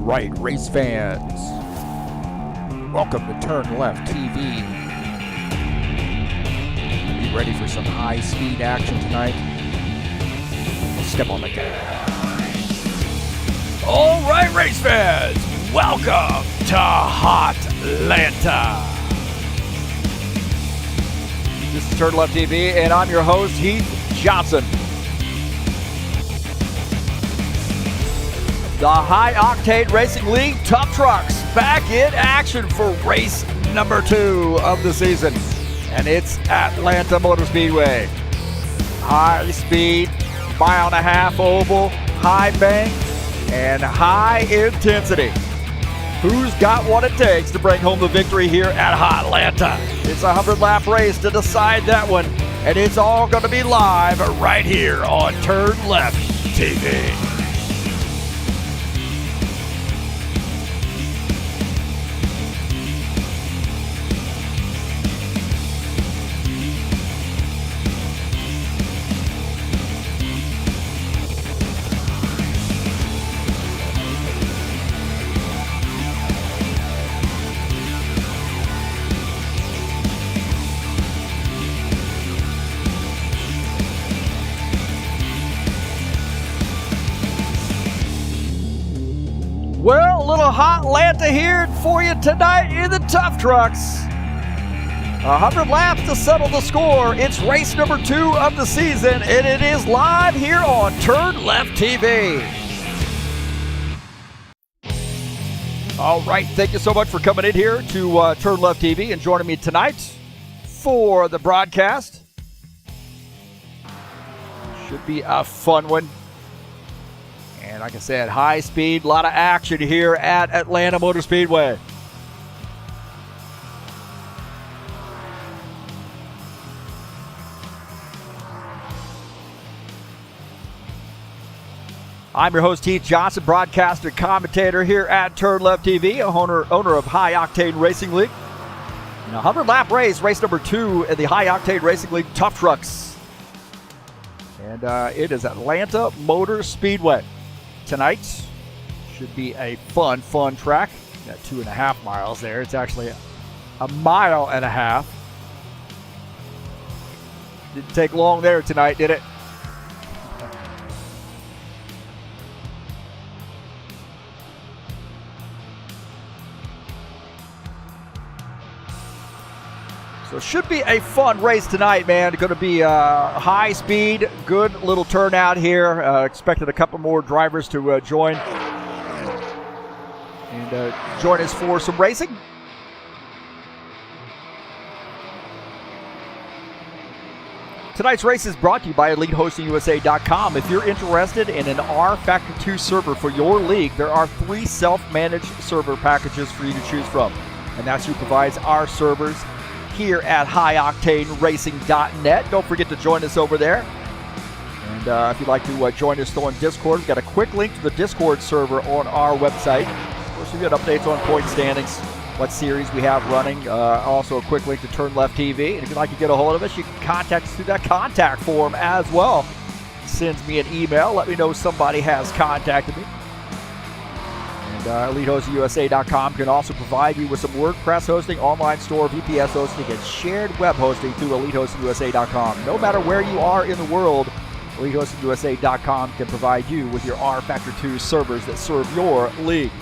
right, race fans. Welcome to TurnLeftTV. You ready for some high-speed action tonight? Step on the gas. All right, race fans. Welcome to Hotlanta. This is TurnLeftTV, and I'm your host, Heath Johnson. The High Octane Racing League Tough Trucks back in action for race number 2 of the season. And it's Atlanta Motor Speedway. High speed, mile-and-a-half oval, high bank, and high intensity. Who's got what it takes to bring home the victory here at Hotlanta? It's a 100-lap race to decide that one, and it's all going to be live right here on TurnLeftTV. Well, a little Hotlanta here for you tonight in the Tough Trucks. 100 laps to settle the score. It's race number 2 of the season, and it is live here on TurnLeftTV. All right, thank you so much for coming in here to TurnLeftTV and joining me tonight for the broadcast. Should be a fun one. And like I said, high speed, a lot of action here at Atlanta Motor Speedway. I'm your host, Heath Johnson, broadcaster, commentator here at TurnLeftTV, owner of High Octane Racing League. And a 100-lap race, race number 2 in the High Octane Racing League Tough Trucks. And it is Atlanta Motor Speedway. Tonight should be a fun track. Got 2.5 miles there. It's actually a mile and a half. Didn't take long there tonight, did it? So it should be a fun race tonight, man. It's going to be high speed, good little turnout here. Expected a couple more drivers to join us for some racing. Tonight's race is brought to you by EliteHostingUSA.com. If you're interested in an rFactor 2 server for your league, there are 3 self-managed server packages for you to choose from. And that's who provides our servers here at HighOctaneRacing.net. Don't forget to join us over there. And if you'd like to join us on Discord, we've got a quick link to the Discord server on our website. Of course, we've got updates on point standings, what series we have running. Also a quick link to TurnLeftTV. And if you'd like to get a hold of us, you can contact us through that contact form as well. Sends me an email. Let me know somebody has contacted me. EliteHostingUSA.com can also provide you with some WordPress hosting, online store, VPS hosting, and shared web hosting through EliteHostingUSA.com. No matter where you are in the world, EliteHostingUSA.com can provide you with your rFactor 2 servers that serve your league.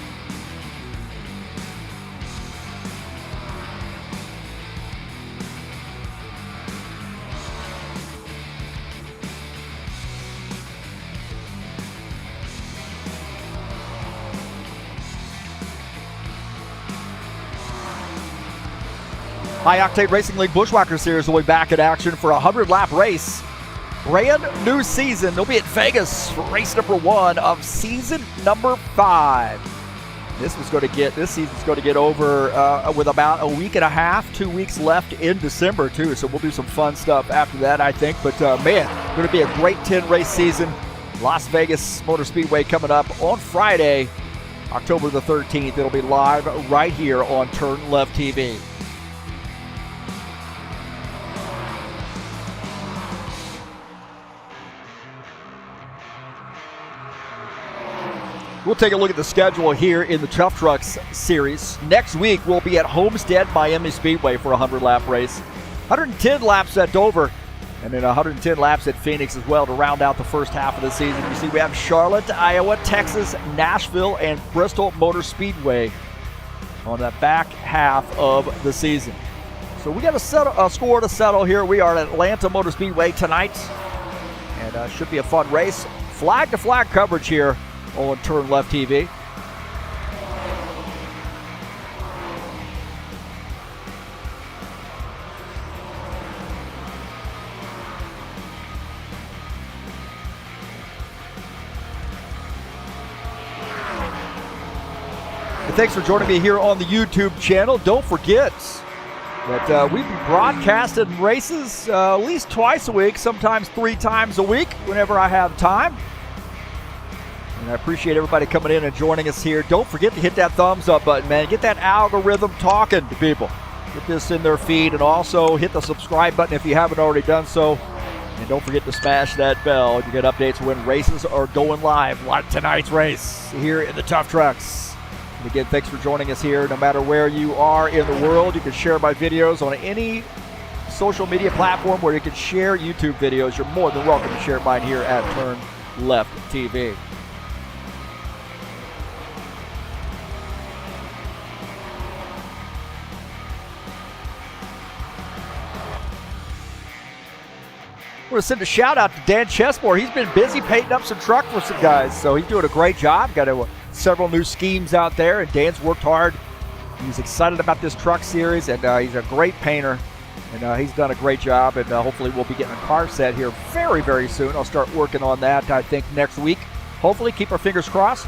High Octane Racing League Bushwhacker Series will be back in action for a 100-lap race. Brand new season. They'll be at Vegas for race number 1 of season number 5. This season's going to get over with about a week and a half, 2 weeks left in December too. So we'll do some fun stuff after that, I think. But man, going to be a great 10-race season. Las Vegas Motor Speedway coming up on Friday, October the 13th. It'll be live right here on TurnLeftTV. We'll take a look at the schedule here in the Tough Trucks series. Next week, we'll be at Homestead, Miami Speedway for a 100-lap race. 110 laps at Dover, and then 110 laps at Phoenix as well to round out the first half of the season. You see, we have Charlotte, Iowa, Texas, Nashville, and Bristol Motor Speedway on the back half of the season. So we got a score to settle here. We are at Atlanta Motor Speedway tonight, and should be a fun race. Flag-to-flag coverage here on TurnLeftTV. And thanks for joining me here on the YouTube channel. Don't forget that we be broadcasting races at least twice a week, sometimes 3 times a week, whenever I have time. And I appreciate everybody coming in and joining us here. Don't forget to hit that thumbs up button, man. Get that algorithm talking to people. Get this in their feed, and also hit the subscribe button if you haven't already done so. And don't forget to smash that bell. You get updates when races are going live, like tonight's race here in the Tough Trucks. And again, thanks for joining us here. No matter where you are in the world, you can share my videos on any social media platform where you can share YouTube videos. You're more than welcome to share mine here at TurnLeftTV. I want to send a shout out to Dan Chesmore. He's been busy painting up some truck for some guys, so he's doing a great job. Got several new schemes out there, and Dan's worked hard. He's excited about this truck series, and he's a great painter, and he's done a great job, and hopefully we'll be getting a car set here very, very soon. I'll start working on that, I think, next week. Hopefully, keep our fingers crossed.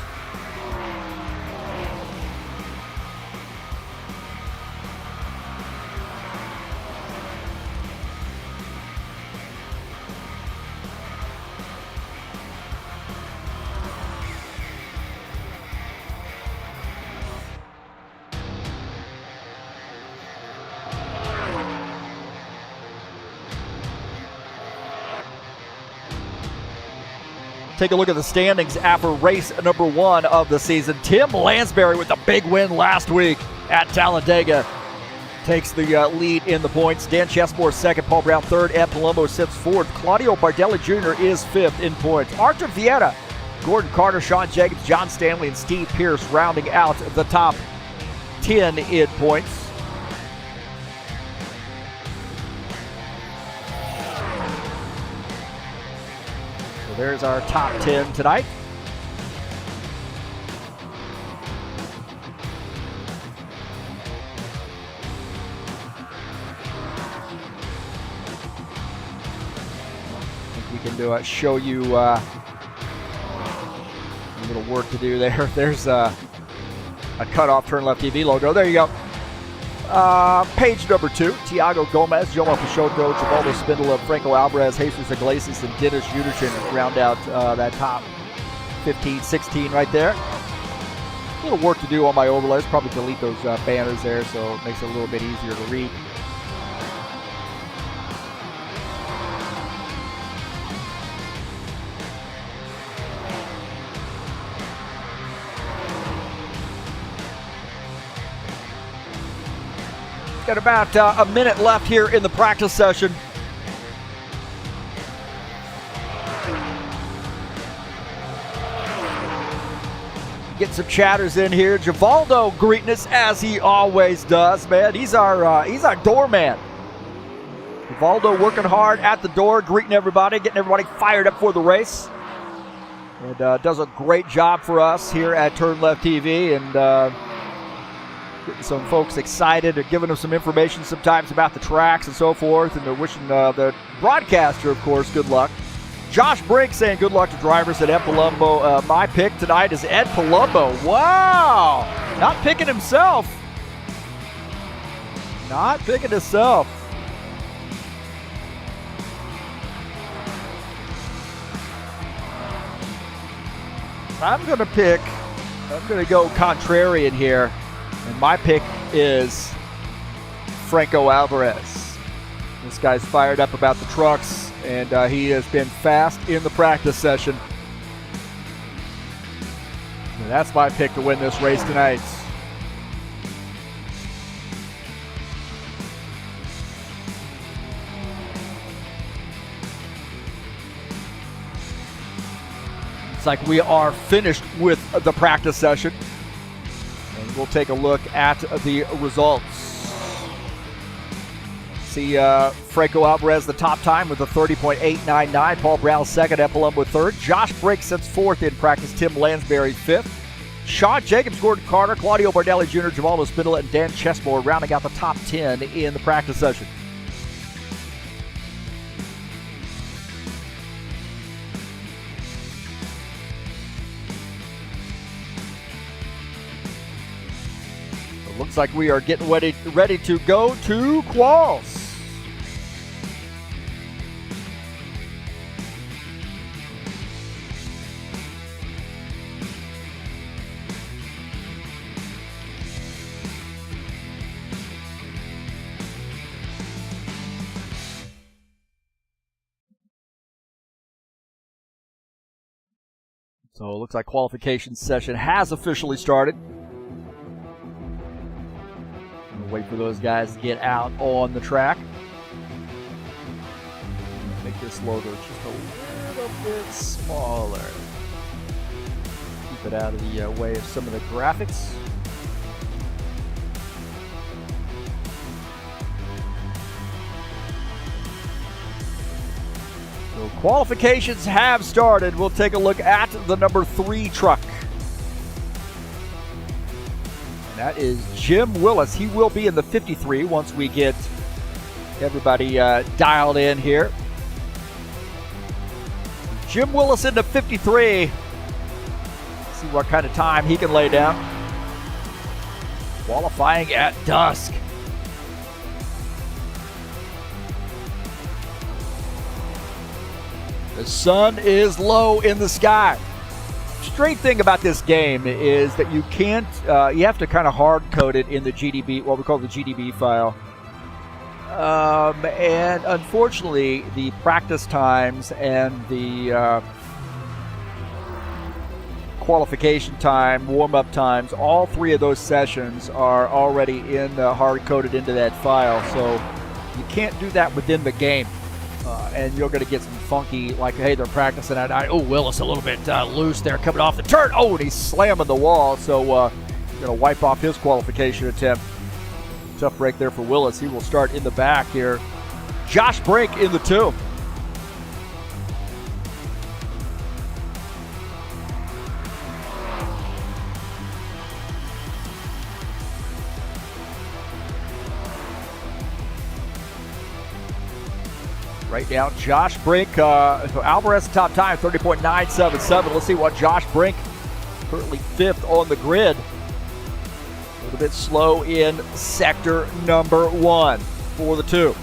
Take a look at the standings after race number 1 of the season. Tim Lansbury with a big win last week at Talladega takes the lead in the points. Dan Chesmore second, Paul Brown third, Ed Palumbo sits fourth. Claudio Bardelli Jr. is fifth in points. Arthur Vieta, Gordon Carter, Sean Jacobs, John Stanley, and Steve Pierce rounding out the top 10 in points. There's our top 10 tonight. I think we can show you a little work to do there. There's a cut-off TurnLeftTV logo. There you go. Page number 2, Tiago Gomez, Jomo Peixoto, Givaldo Spindola, Franco Alvarez, Jesus Iglesias, and Dennis Uderchin round out that top 15, 16 right there. A little work to do on my overlays. Probably delete those banners there so it makes it a little bit easier to read. Got about a minute left here in the practice session. Get some chatters in here. Givaldo greeting us as he always does, man. He's our doorman. Givaldo working hard at the door, greeting everybody, getting everybody fired up for the race. And does a great job for us here at TurnLeftTV, and getting some folks excited and giving them some information sometimes about the tracks and so forth, and they're wishing the broadcaster, of course, good luck. Josh Brink saying good luck to drivers at Ed Palumbo. My pick tonight is Ed Palumbo. Wow! Not picking himself. Not picking himself. I'm going to go contrarian here. And my pick is Franco Alvarez. This guy's fired up about the trucks, and he has been fast in the practice session. And that's my pick to win this race tonight. It's like we are finished with the practice session. And we'll take a look at the results. See Franco Alvarez the top time with a 30.899. Paul Brown second, Ed Palumbo third. Josh Brink sits fourth in practice. Tim Lansbury fifth. Sean Jacobs, Gordon Carter, Claudio Bardelli Jr., Jamal Spindola, and Dan Chesmore rounding out the top 10 in the practice session. It looks like we are getting ready to go to quals. So it looks like qualification session has officially started. We'll wait for those guys to get out on the track. Make this logo just a little bit smaller. Keep it out of the way of some of the graphics. So qualifications have started. We'll take a look at the number 3 truck. And that is Jim Willis. He will be in the 53 once we get everybody dialed in here. Jim Willis in the 53. See what kind of time he can lay down. Qualifying at dusk. The sun is low in the sky. Strange thing about this game is that you can't, you have to kind of hard code it in the GDB, what we call the GDB file. And unfortunately, the practice times and the qualification time, warm-up times, all 3 of those sessions are already hard coded into that file. So you can't do that within the game. And you're going to get some funky, like, hey, they're practicing at night. Oh, Willis a little bit loose there coming off the turn. Oh, and he's slamming the wall. So going to wipe off his qualification attempt. Tough break there for Willis. He will start in the back here. Josh Brink in the 2. Right now, Josh Brink, so Alvarez top time, 30.977. Let's see what Josh Brink, currently 5th on the grid. A little bit slow in sector number 1 for the 2.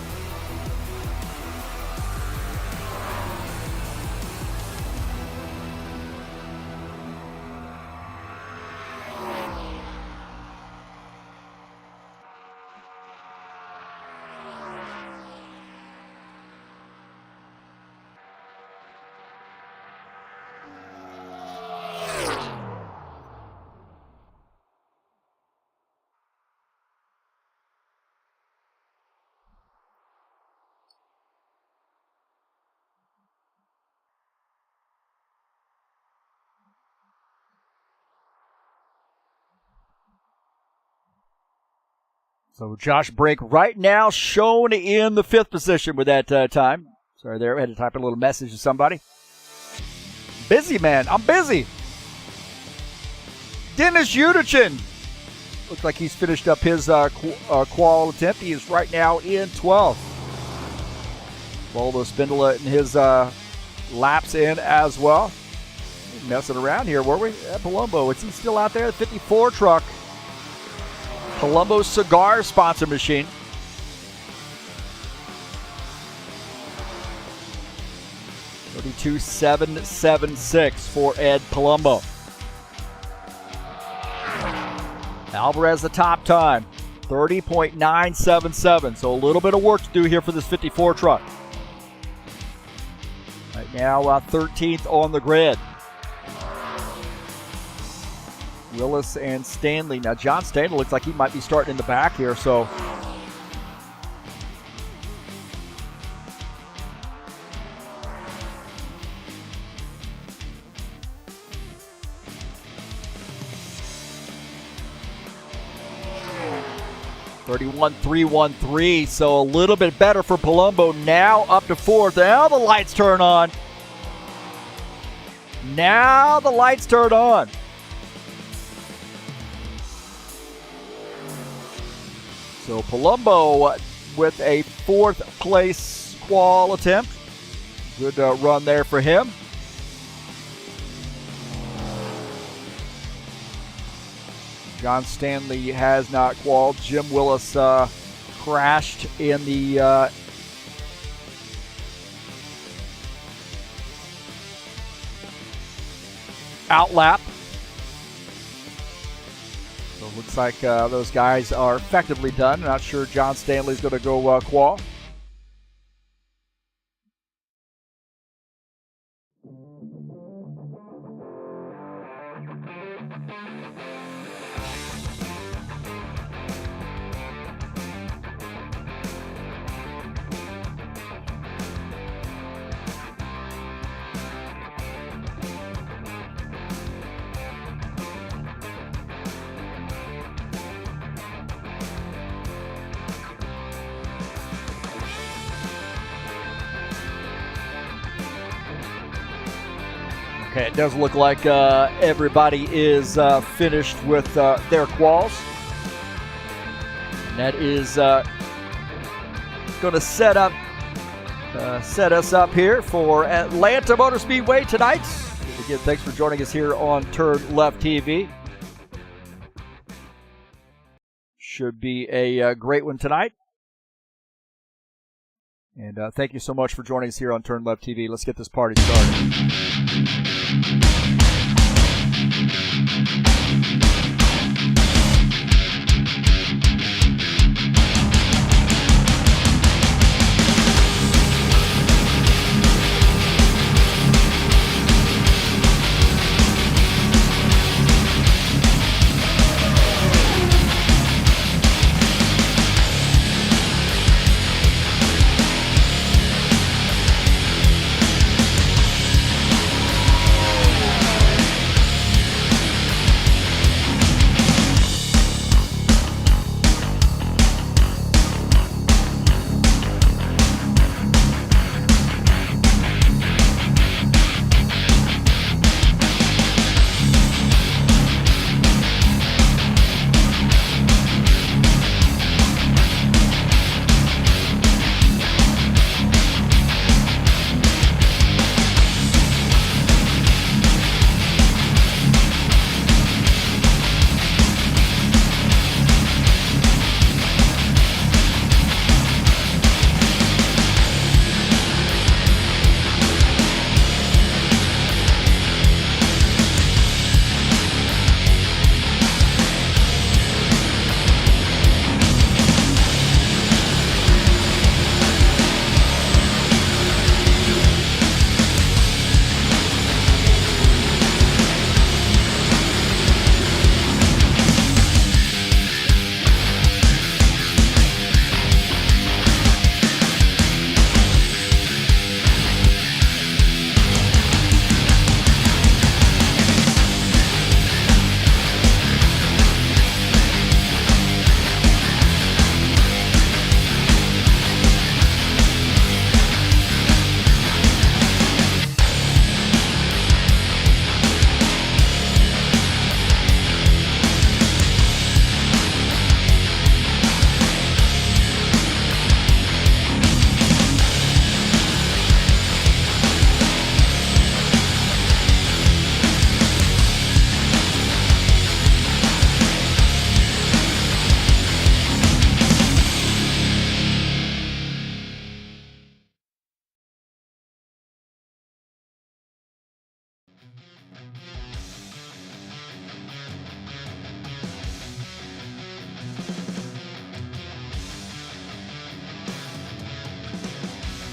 So Josh Brink right now shown in the 5th position with that time. Sorry there, I had to type a little message to somebody. Busy man, I'm busy. Dennis Udichin. Looks like he's finished up his qual attempt. He is right now in 12th. Volvo Spindola and his laps in as well. Messing around here, were we? Palumbo, is he still out there? The 54 truck. Palumbo's cigar sponsor machine. $32,776 for Ed Palumbo. Alvarez the top time, 30.977. So a little bit of work to do here for this 54 truck. Right now, 13th on the grid. Willis and Stanley. Now, John Stanley looks like he might be starting in the back here, so. .31.313, so a little bit better for Palumbo. Now up to fourth. Now the lights turn on. Now the lights turn on. So Palumbo with a fourth place qual attempt. Good run there for him. John Stanley has not qualified. Jim Willis crashed in the outlap. So it looks like those guys are effectively done. Not sure John Stanley's going to go qual. Okay, it does look like everybody is finished with their quals. And that is going to set us up here for Atlanta Motor Speedway tonight. Again, thanks for joining us here on TurnLeftTV. Should be a great one tonight. And thank you so much for joining us here on TurnLeftTV. Let's get this party started.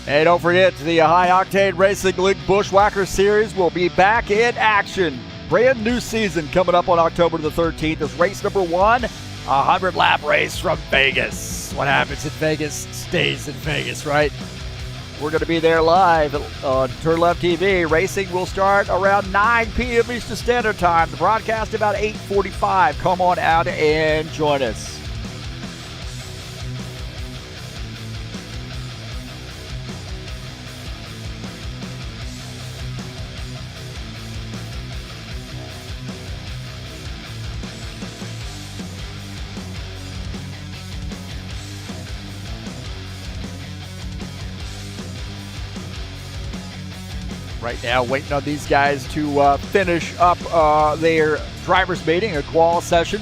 Hey, don't forget, the High Octane Racing League Bushwhacker Series will be back in action brand new season coming up on October the 13th. Is race number 1, a 100-lap race from Vegas. What happens in Vegas stays in Vegas, right? We're going to be there live on TurnLeftTV. Racing will start around 9 p.m. Eastern Standard Time. The broadcast about 8:45. Come on out and join us. Right now, waiting on these guys to finish up their driver's meeting, a qual session.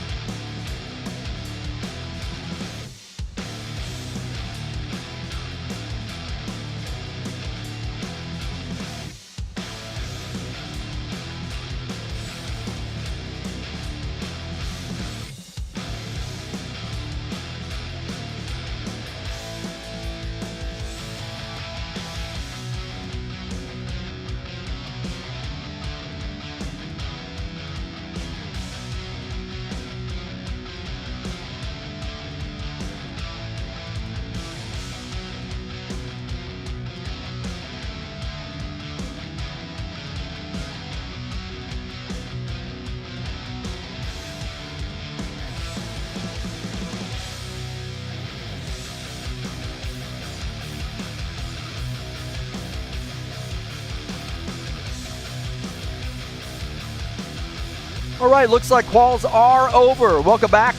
All right, looks like quals are over. Welcome back.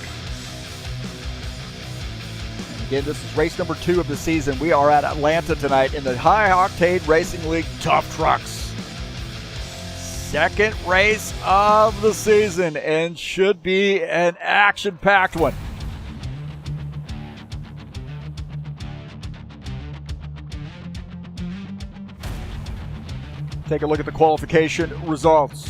Again, this is race number 2 of the season. We are at Atlanta tonight in the High Octane Racing League Tough Trucks. Second race of the season and should be an action-packed one. Take a look at the qualification results.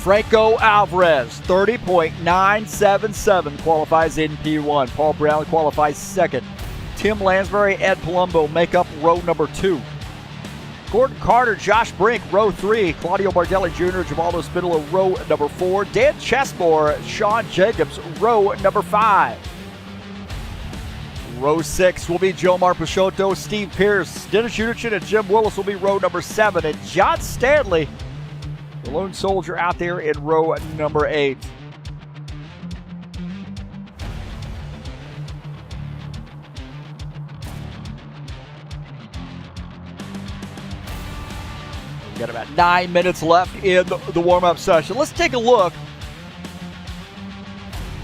Franco Alvarez, 30.977, qualifies in P1. Paul Brown qualifies second. Tim Lansbury, Ed Palumbo make up row number 2. Gordon Carter, Josh Brink, row 3. Claudio Bardelli Jr., Jamaldo Spindler, row number 4. Dan Chesmore, Sean Jacobs, row number 5. Row 6 will be Jomar Peixoto, Steve Pierce, Dennis Unichin, and Jim Willis will be row number 7. And John Stanley, the lone soldier, out there in row number 8. We've got about 9 minutes left in the warm-up session. Let's take a look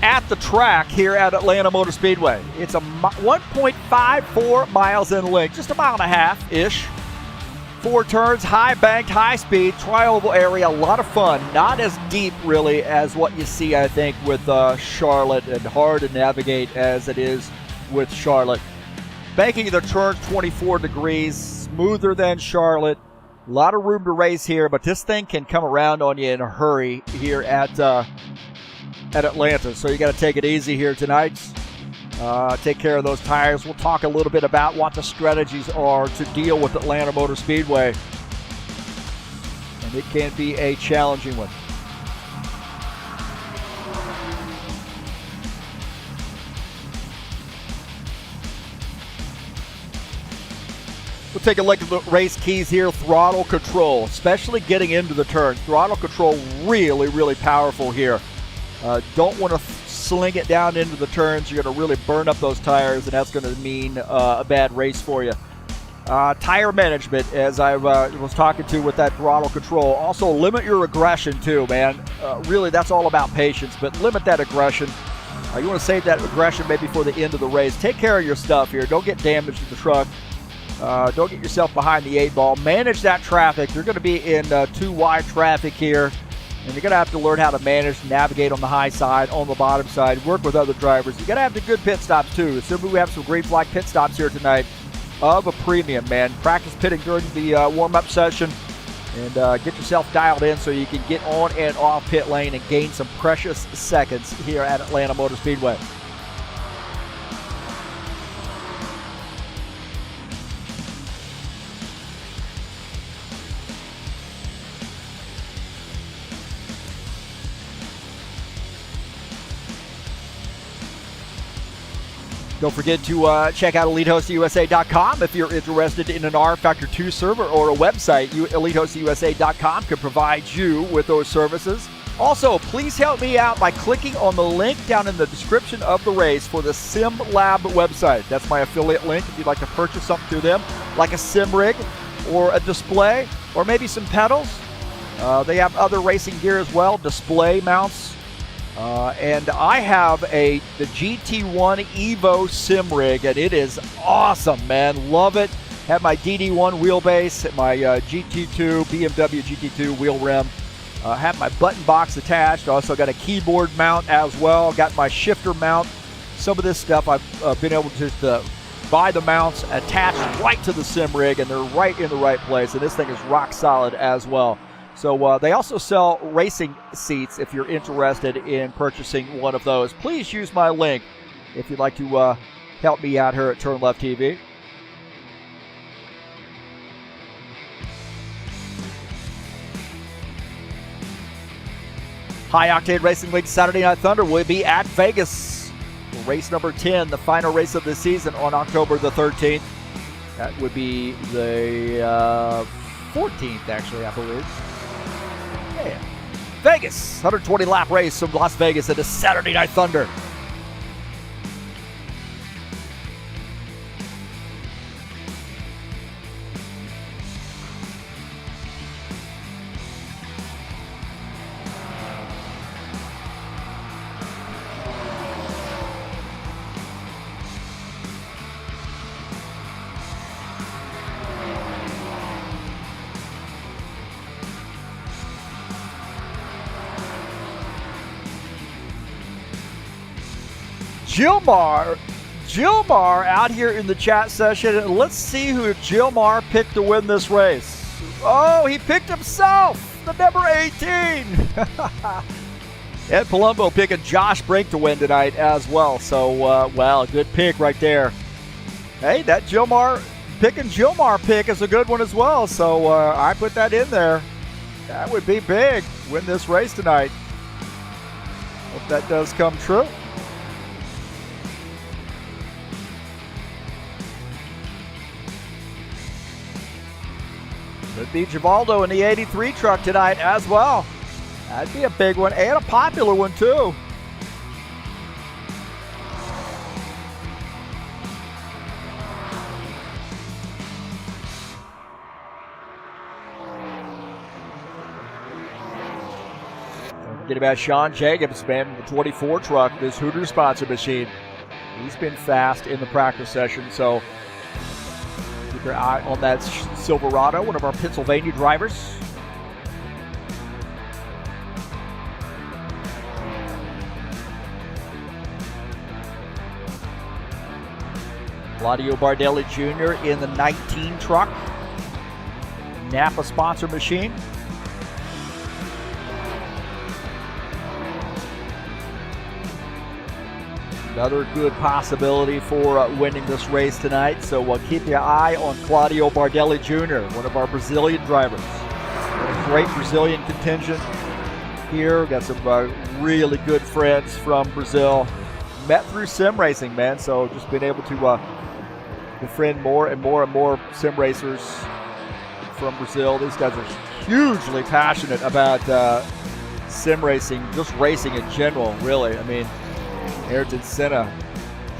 at the track here at Atlanta Motor Speedway. It's a 1.54 miles in length, just a mile and a half-ish. 4 turns, high banked, high speed, tri-oval area, a lot of fun. Not as deep, really, as what you see, I think, with Charlotte, and hard to navigate as it is with Charlotte. Banking the turns 24 degrees, smoother than Charlotte. A lot of room to race here, but this thing can come around on you in a hurry here at Atlanta. So you got to take it easy here tonight. Take care of those tires. We'll talk a little bit about what the strategies are to deal with Atlanta Motor Speedway. And it can be a challenging one. We'll take a look at the race keys here. Throttle control, especially getting into the turn. Throttle control really, really powerful here. Don't want to sling it down into the turns. You're going to really burn up those tires, and that's going to mean a bad race for you. Tire management, as I was talking to with that throttle control. Also, limit your aggression too, man. Really, that's all about patience, but limit that aggression. You want to save that aggression maybe for the end of the race. Take care of your stuff here. Don't get damaged in the truck. Don't get yourself behind the 8 ball. Manage that traffic. You're going to be in too wide traffic here. And you're going to have to learn how to manage, navigate on the high side, on the bottom side, work with other drivers. You got to have the good pit stops too. Assuming we have some green flag pit stops here tonight of a premium, man. Practice pitting during the warm-up session and get yourself dialed in so you can get on and off pit lane and gain some precious seconds here at Atlanta Motor Speedway. Don't forget to check out EliteHostingUSA.com if you're interested in an rFactor 2 server or a website. EliteHostingUSA.com can provide you with those services. Also, please help me out by clicking on the link down in the description of the race for the SimLab website. That's my affiliate link if you'd like to purchase something through them, like a sim rig or a display or maybe some pedals. They have other racing gear as well, display mounts. And I have the GT1 Evo sim rig, and it is awesome, man. Love it. Have my DD1 wheelbase, my GT2, BMW GT2 wheel rim. Have my button box attached. Also got a keyboard mount as well. Got my shifter mount. Some of this stuff I've been able to just buy the mounts attached right to the sim rig, and they're right in the right place. And this thing is rock solid as well. So they also sell racing seats if you're interested in purchasing one of those. Please use my link if you'd like to help me out here at TurnLeftTV. High Octane Racing League Saturday Night Thunder will be at Vegas. Race number 10, the final race of the season on October the 13th. That would be the 14th, actually, I believe. Yeah. Vegas, 120 lap race from Las Vegas into Saturday Night Thunder. Gilmar out here in the chat session, and let's see who Gilmar picked to win this race. Oh, he picked himself, the number 18. Ed Palumbo picking Josh Brink to win tonight as well. So, well, good pick right there. Hey, that Gilmar pick is a good one as well. So I put that in there. That would be big. Win this race tonight. Hope that does come true. Could be Givaldo in the 83 truck tonight as well. That'd be a big one and a popular one too. Don't forget about Sean Jacobs, man, the 24 truck, this Hooters sponsor machine. He's been fast in the practice session, so keep your eye on that Silverado, one of our Pennsylvania drivers. Claudio Bardelli Jr. in the 19 truck. Napa sponsor machine. Another good possibility for winning this race tonight. So we'll keep your eye on Claudio Bardelli Jr., one of our Brazilian drivers. A great Brazilian contingent here. Got some really good friends from Brazil. Met through sim racing, man. So just been able to befriend more and more sim racers from Brazil. These guys are hugely passionate about sim racing, just racing in general, really. I mean, Ayrton Senna,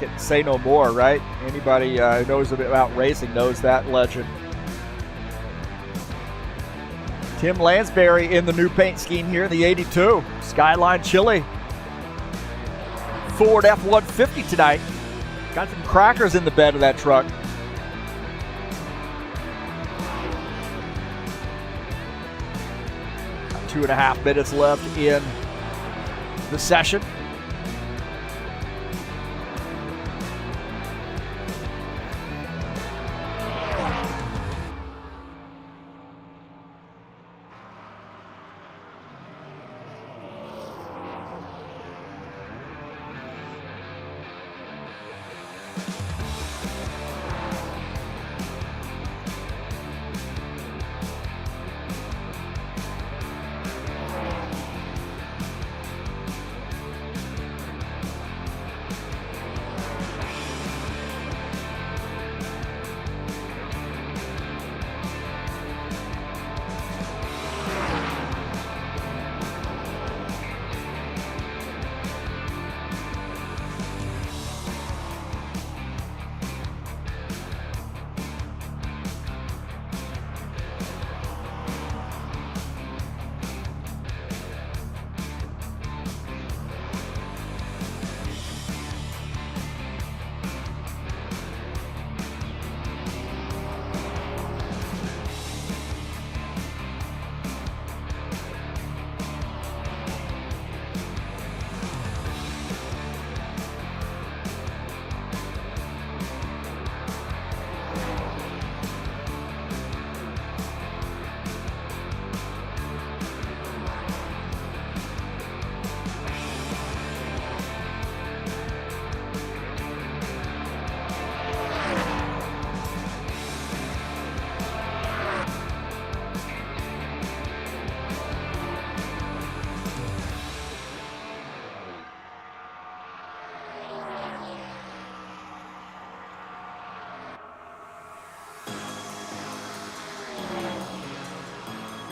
can say no more, right? Anybody who knows a bit about racing knows that legend. Tim Lansbury in the new paint scheme here, the 82. Skyline Chili. Ford F-150 tonight. Got some crackers in the bed of that truck. Got 2.5 minutes left in the session.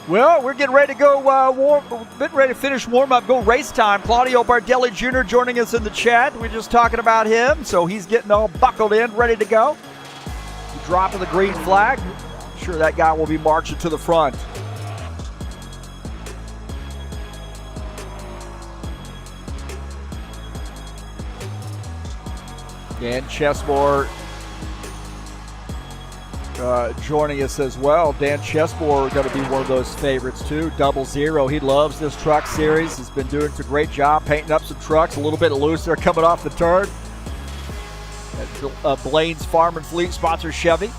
Well, we're getting ready to go getting ready to finish warm-up, go race time. Claudio Bardelli Jr. joining us in the chat. We're just talking about him, so he's getting all buckled in, ready to go. Dropping the green flag. I'm sure that guy will be marching to the front. Dan Chesmore joining us as well. Dan Chesmore going to be one of those favorites too. 00. He loves this truck series. He's been doing a great job painting up some trucks. A little bit loose there coming off the turn. Blaine's Farm and Fleet sponsors Chevy.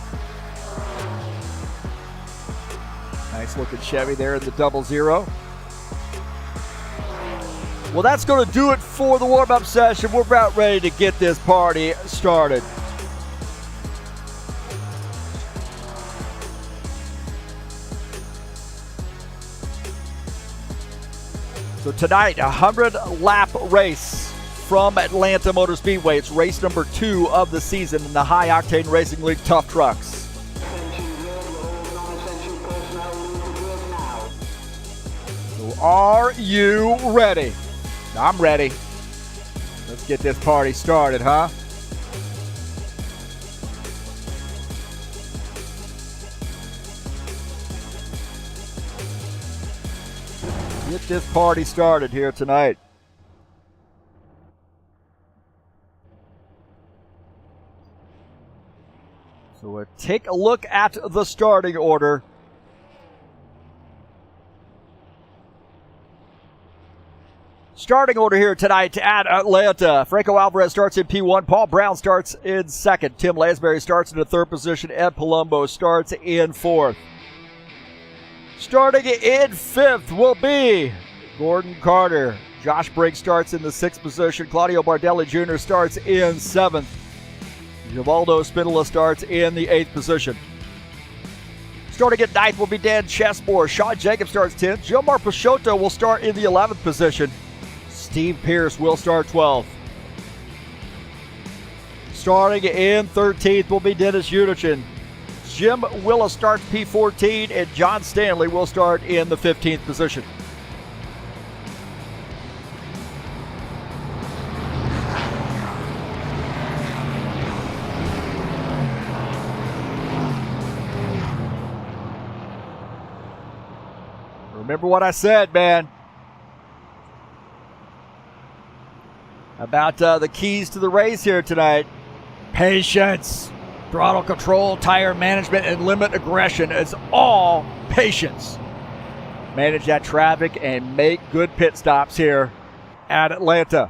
Nice looking Chevy there in the 00. Well, that's going to do it for the warm-up session. We're about ready to get this party started. So tonight, a 100-lap race from Atlanta Motor Speedway. It's race number 2 of the season in the High Octane Racing League Tough Trucks. So are you ready? I'm ready. Let's get this party started, huh? Get this party started here tonight. So we'll take a look at the starting order. Starting order here tonight at Atlanta. Franco Alvarez starts in P1. Paul Brown starts in 2nd. Tim Lansbury starts in the 3rd position. Ed Palumbo starts in 4th. Starting in 5th will be Gordon Carter. Josh Briggs starts in the 6th position. Claudio Bardelli Jr. starts in 7th. Givaldo Spindola starts in the 8th position. Starting at 9th will be Dan Chesmore. Sean Jacobs starts 10th. Gilmar Peixoto will start in the 11th position. Steve Pierce will start 12th. Starting in 13th will be Dennis Unichin. Jim Willis starts P14, and John Stanley will start in the 15th position. Remember what I said, man, about the keys to the race here tonight. Patience. Throttle control, tire management, and limit aggression is all patience. Manage that traffic and make good pit stops here at Atlanta.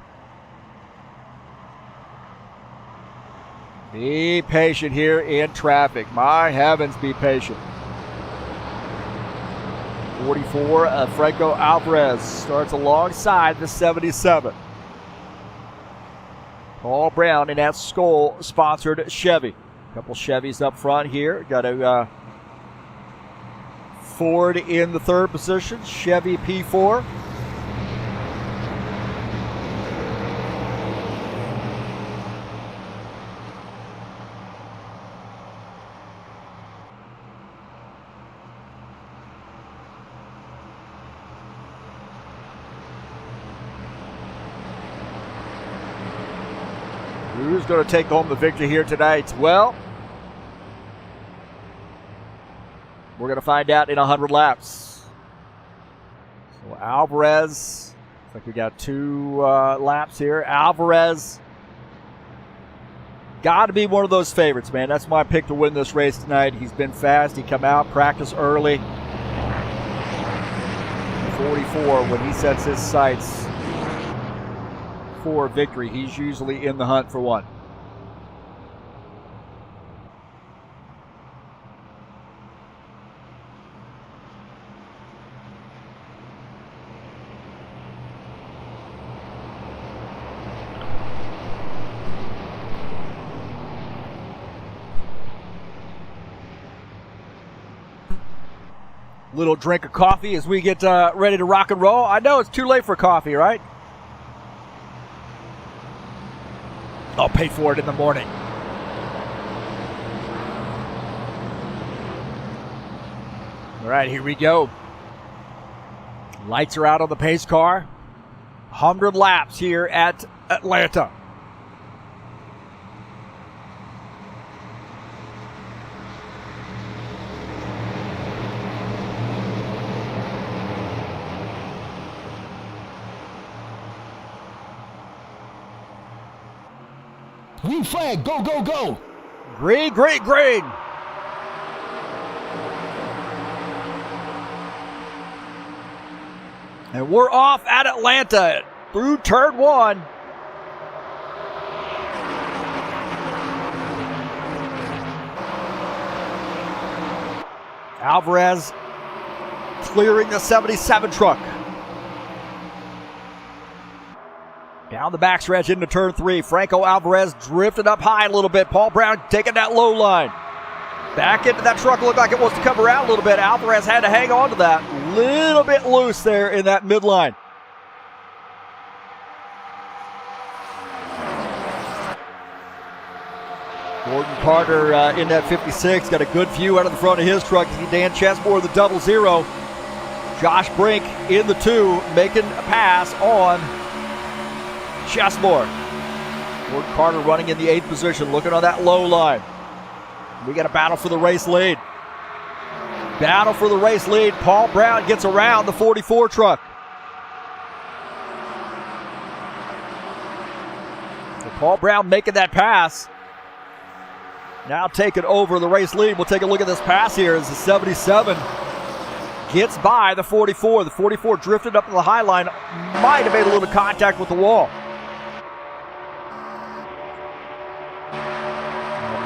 Be patient here in traffic. My heavens, be patient. 44, Franco Alvarez starts alongside the 77. Paul Brown in that Skoal-sponsored Chevy. A couple Chevys up front here. Got a Ford in the 3rd position. Chevy P4. Who's going to take home the victory here tonight? Well, we're going to find out in 100 laps. So Alvarez, looks like we got 2 laps here. Alvarez, got to be one of those favorites, man. That's my pick to win this race tonight. He's been fast. He come out, practice early. 44, when he sets his sights for victory, he's usually in the hunt for one. Little drink of coffee as we get ready to rock and roll. I know it's too late for coffee, right? I'll pay for it in the morning. All right, here we go. Lights are out on the pace car. 100 laps here at Atlanta. Green flag, go, go, go. Green, green, green. And we're off at Atlanta through turn 1. Alvarez clearing the 77 truck. Down the backstretch into turn 3. Franco Alvarez drifted up high a little bit. Paul Brown taking that low line. Back into that truck, looked like it wants to come around a little bit. Alvarez had to hang on to that. Little bit loose there in that midline. Gordon Carter in that 56. Got a good view out of the front of his truck. Dan Chesmore, the 00. Josh Brink in the 2, making a pass on Chesmore. Gordon Carter running in the 8th position, looking on that low line. We got a battle for the race lead. Battle for the race lead. Paul Brown gets around the 44 truck. So Paul Brown making that pass. Now taking over the race lead. We'll take a look at this pass here as the 77 gets by the 44. The 44 drifted up to the high line. Might have made a little contact with the wall.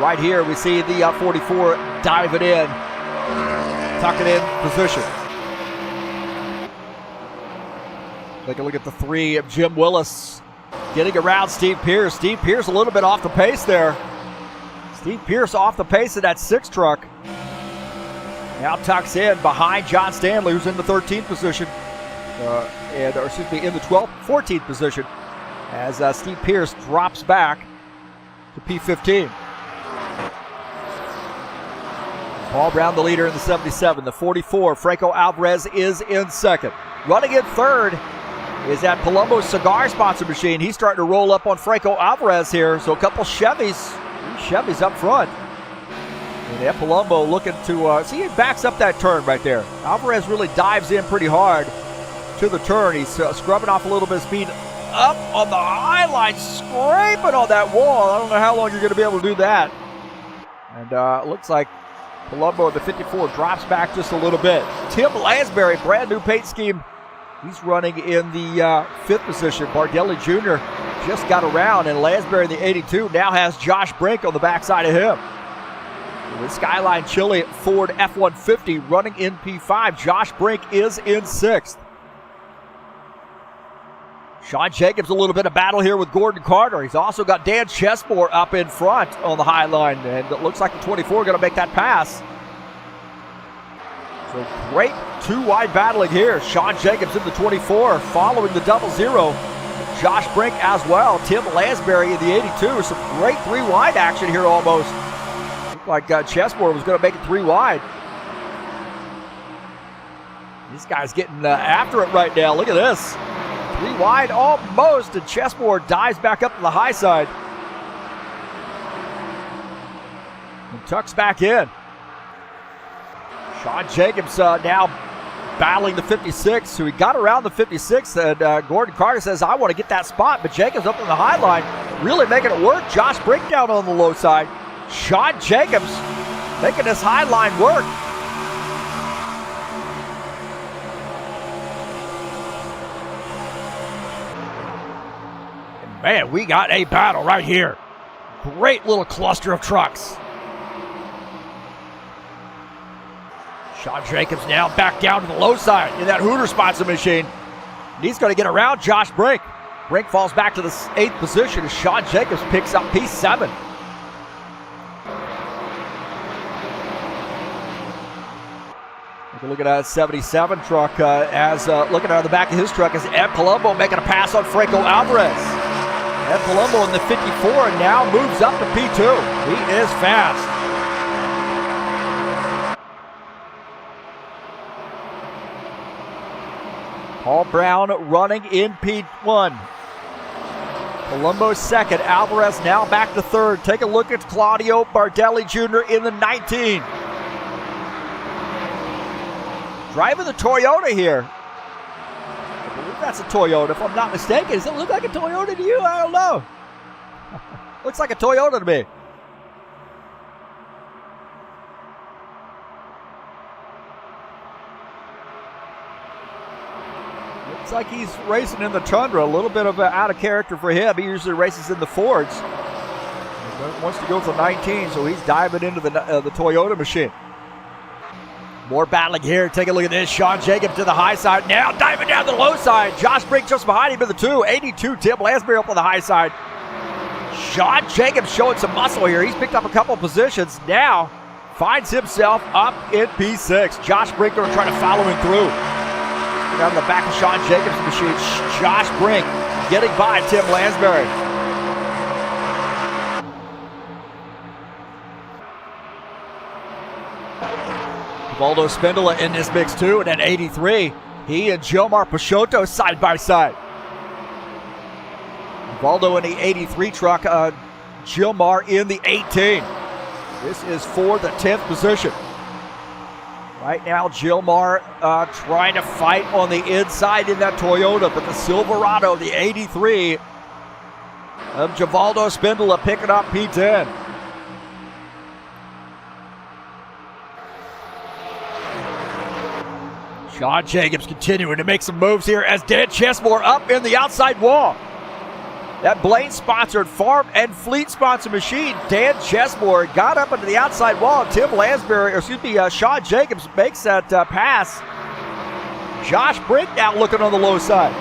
Right here we see the 44 dive it in, tuck it in position. Take a look at the 3 of Jim Willis getting around Steve Pierce. Steve Pierce a little bit off the pace there. Steve Pierce off the pace of that 6 truck. Now tucks in behind John Stanley, who's in the 13th position, in the 14th position, as Steve Pierce drops back to P15. Paul Brown, the leader in the 77. The 44, Franco Alvarez, is in 2nd. Running in 3rd is that Palumbo cigar sponsor machine. He's starting to roll up on Franco Alvarez here. So a couple Chevys up front. And that Palumbo looking to, see, he backs up that turn right there. Alvarez really dives in pretty hard to the turn. He's scrubbing off a little bit of speed up on the high line, scraping on that wall. I don't know how long you're going to be able to do that. And it looks like Palumbo, the 54, drops back just a little bit. Tim Lansbury, brand new paint scheme. He's running in the 5th position. Bardelli Jr. just got around, and Lansbury, the 82, now has Josh Brink on the backside of him. With Skyline Chili Ford F-150 running in P5. Josh Brink is in 6th. Sean Jacobs, a little bit of battle here with Gordon Carter. He's also got Dan Chesmore up in front on the high line, and it looks like the 24 going to make that pass. So great 2-wide battling here. Sean Jacobs in the 24, following the 00. Josh Brink as well. Tim Lansbury in the 82. Some great 3-wide action here almost. Looked like Chesmore was going to make it 3 wide. These guys getting after it right now. Look at this. 3 wide almost, and Chesmore dives back up to the high side. And tucks back in. Sean Jacobs now battling the 56, so he got around the 56, and Gordon Carter says, I want to get that spot, but Jacobs up on the high line, really making it work. Josh Brink down on the low side. Sean Jacobs making this high line work. Man, we got a battle right here. Great little cluster of trucks. Sean Jacobs now back down to the low side in that Hooter sponsor machine. He's going to get around Josh Brink. Brink falls back to the 8th position as Sean Jacobs picks up P7. Take a look at that 77 truck as looking out of the back of his truck is Ed Palumbo making a pass on Franco Alvarez. Ed Palumbo in the 54 now moves up to P2. He is fast. Paul Brown running in P1. Colombo second. Alvarez now back to third. Take a look at Claudio Bardelli Jr. in the 19. Driving the Toyota here. I believe that's a Toyota, if I'm not mistaken. Does it look like a Toyota to you? I don't know. Looks like a Toyota to me. Looks like he's racing in the Tundra. A little bit of out of character for him. He usually races in the Fords. He wants to go to 19, so he's diving into the Toyota machine. More battling here. Take a look at this. Sean Jacobs to the high side. Now diving down the low side. Josh Brink just behind him in the 2. 82. Tim Lansbury up on the high side. Sean Jacobs showing some muscle here. He's picked up a couple positions. Now finds himself up in P6. Josh Brink going to try to follow him through. Down the back of Sean Jacobs' machine. Josh Brink getting by Tim Lansbury. Valdo Spindola in this mix too, and at 83, he and Gilmar Peixoto side by side. Valdo in the 83 truck, Gilmar in the 18. This is for the 10th position. Right now, Gilmar trying to fight on the inside in that Toyota, but the Silverado, the 83 of Givaldo Spindola picking up P10. Sean Jacobs continuing to make some moves here as Dan Chesmore up in the outside wall. That Blaine-sponsored farm and fleet-sponsored machine, Dan Chesmore, got up into the outside wall. Tim Lansbury, Sean Jacobs makes that pass. Josh Brink now looking on the low side.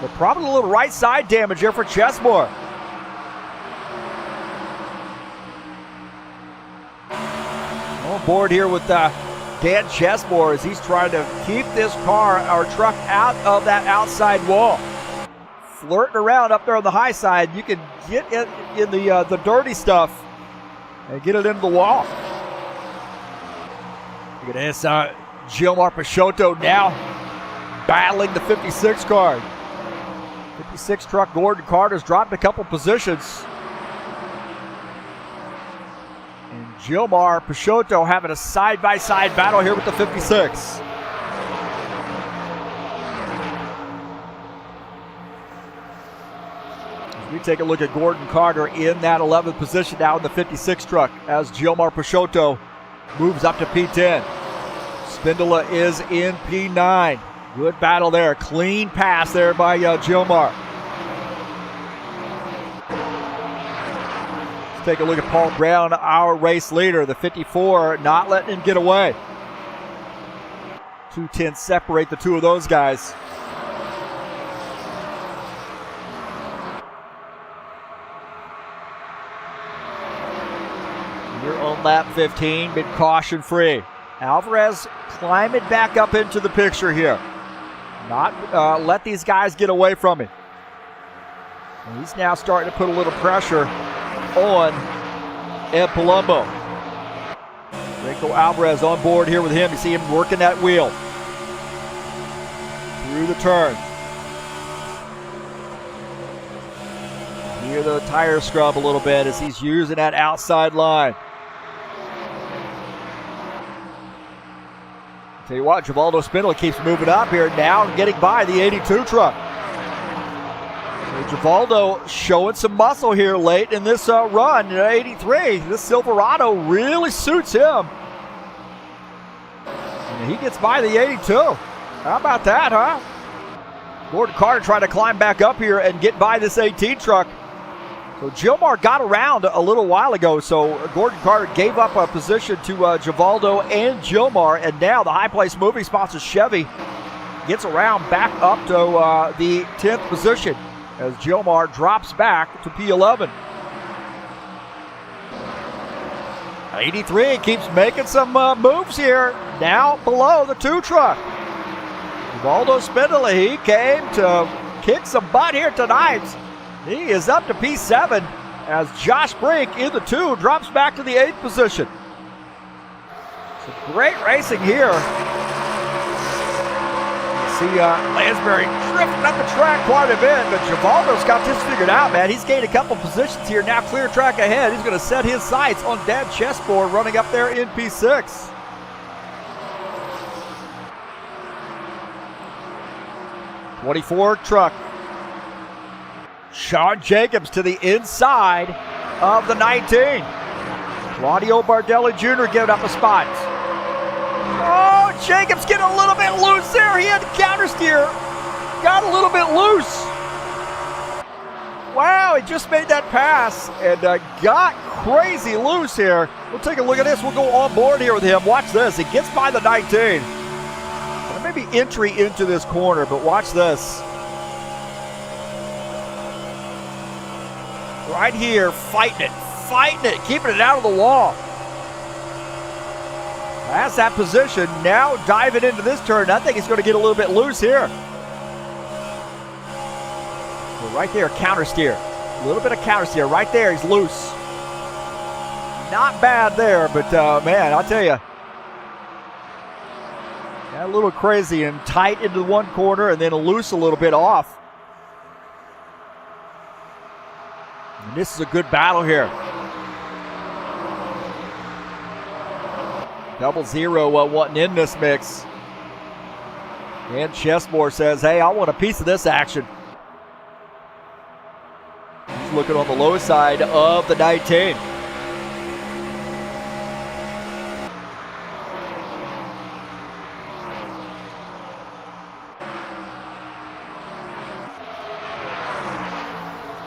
But probably a little right side damage here for Chesmore. On board here with Dan Chesmore as he's trying to keep this car or truck out of that outside wall. Flirting around up there on the high side. You can get in the dirty stuff and get it into the wall. Look at this. Gilmar Peixoto now battling the 56 car. 56 truck Gordon Carter's dropped a couple positions. And Gilmar Peixoto having a side-by-side battle here with the 56. We take a look at Gordon Carter in that 11th position now in the 56 truck as Gilmar Peixoto moves up to P10. Spindola is in P9. Good battle there. Clean pass there by Gilmar. Let's take a look at Paul Brown, our race leader, the 54, not letting him get away. 2 tenths separate the two of those guys. On lap 15, been caution free. Alvarez climbing back up into the picture here. Not let these guys get away from him. And he's now starting to put a little pressure on Ed Palumbo. Rico Alvarez on board here with him. You see him working that wheel through the turn. Hear the tire scrub a little bit as he's using that outside line. Tell you what, Givaldo Spindola keeps moving up here now and getting by the 82 truck. So Givaldo showing some muscle here late in this run. 83, this Silverado really suits him. And he gets by the 82. How about that, huh? Gordon Carter trying to climb back up here and get by this 18 truck. So Gilmar got around a little while ago, so Gordon Carter gave up a position to Givaldo and Gilmar, and now the High Place Moving sponsor Chevy gets around back up to the 10th position as Gilmar drops back to P11. 83 keeps making some moves here, now below the 2 truck. Givaldo Spindola, he came to kick some butt here tonight. He is up to P7 as Josh Brink in the 2 drops back to the 8th position. Some great racing here. See Lansbury drifting up the track quite a bit, but Givaldo's got this figured out, man. He's gained a couple positions here. Now clear track ahead. He's going to set his sights on Dad Chessboard running up there in P6. '24 truck. Sean Jacobs to the inside of the 19. Claudio Bardelli Jr. giving up a spot. Oh, Jacobs getting a little bit loose there. He had to counter steer. Got a little bit loose. Wow, he just made that pass and got crazy loose here. We'll take a look at this. We'll go on board here with him. Watch this. He gets by the 19. There may be entry into this corner, but watch this. Right here, fighting it, keeping it out of the wall. That's that position. Now diving into this turn. I think he's going to get a little bit loose here. So right there, counter steer. A little bit of counter steer. Right there, he's loose. Not bad there, but man, I'll tell you. Got a little crazy and tight into one corner and then loose a little bit off. And this is a good battle here. 0-0 wanting in this mix. And Chessmore says, hey, I want a piece of this action. He's looking on the low side of the 19.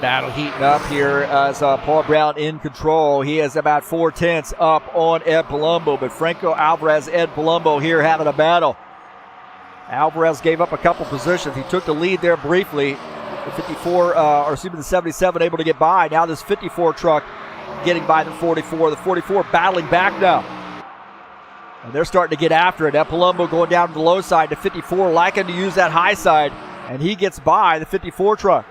Battle heating up here as Paul Brown in control. He is about 4/10 up on Ed Palumbo, but Franco Alvarez, Ed Palumbo here having a battle. Alvarez gave up a couple positions. He took the lead there briefly. The 77 able to get by. Now this 54 truck getting by the 44. The 44 battling back now. And they're starting to get after it. Ed Palumbo going down to the low side. The 54 liking to use that high side, and he gets by the 54 truck.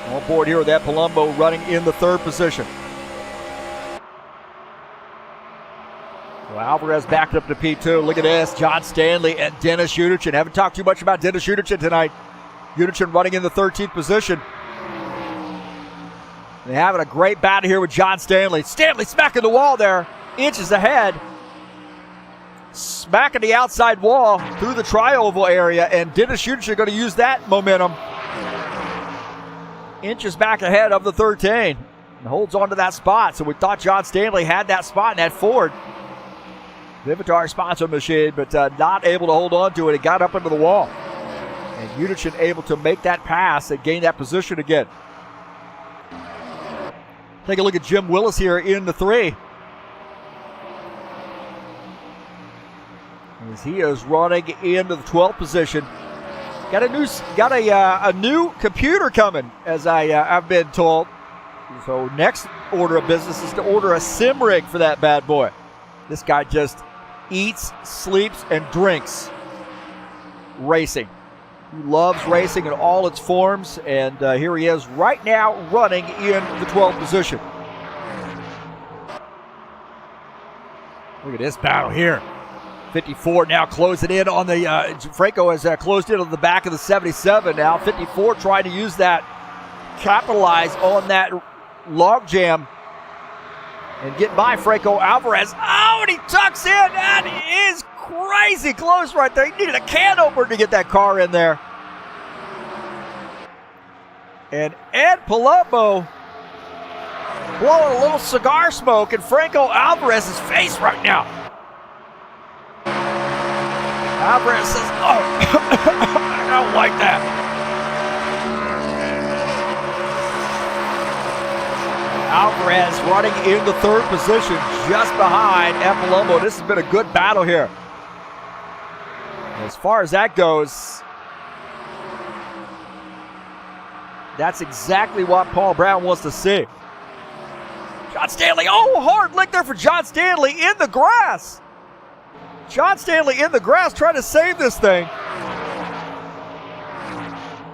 On board here with that Palumbo running in the third position. So Alvarez backed up to P2. Look at this. John Stanley and Dennis Uderchin. Haven't talked too much about Dennis Uderchin tonight. Uderchin running in the 13th position. They're having a great battle here with John Stanley. Stanley smacking the wall there. Inches ahead. Smacking the outside wall through the tri-oval area. And Dennis Uderchin going to use that momentum. Inches back ahead of the 13 and holds on to that spot. So we thought John Stanley had that spot in that Ford Vivitar sponsor machine, but not able to hold on to it. It got up into the wall. And Uderchin able to make that pass and gain that position again. Take a look at Jim Willis here in the 3. As he is running into the 12th position. Got a new computer coming, as I've been told. So next order of business is to order a sim rig for that bad boy. This guy just eats, sleeps, and drinks racing. He loves racing in all its forms, and here he is right now running in the 12th position. Look at this battle here. 54 now closing in on the, Franco has closed in on the back of the 77 now. 54 trying to use that, capitalize on that log jam and get by Franco Alvarez. Oh, and he tucks in. That is crazy close right there. He needed a can opener to get that car in there. And Ed Palumbo blowing a little cigar smoke in Franco Alvarez's face right now. Alvarez says, oh, I don't like that. Alvarez running in the third position just behind Ed Palumbo. This has been a good battle here. As far as that goes, that's exactly what Paul Brown wants to see. John Stanley, oh, hard lick there for John Stanley in the grass. John Stanley in the grass trying to save this thing.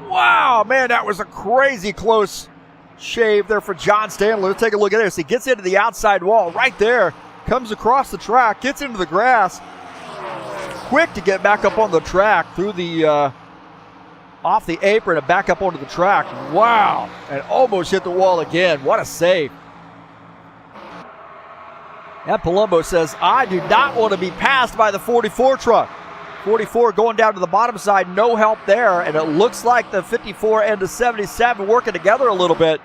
Wow, man, that was a crazy close shave there for John Stanley. Let's take a look at this. He gets into the outside wall right there, comes across the track, gets into the grass. quick to get back up on the track through the off the apron and back up onto the track. Wow, and almost hit the wall again. What a save. And Palumbo says, I do not want to be passed by the 44 truck. 44 going down to the bottom side, no help there, and it looks like the 54 and the 77 working together a little bit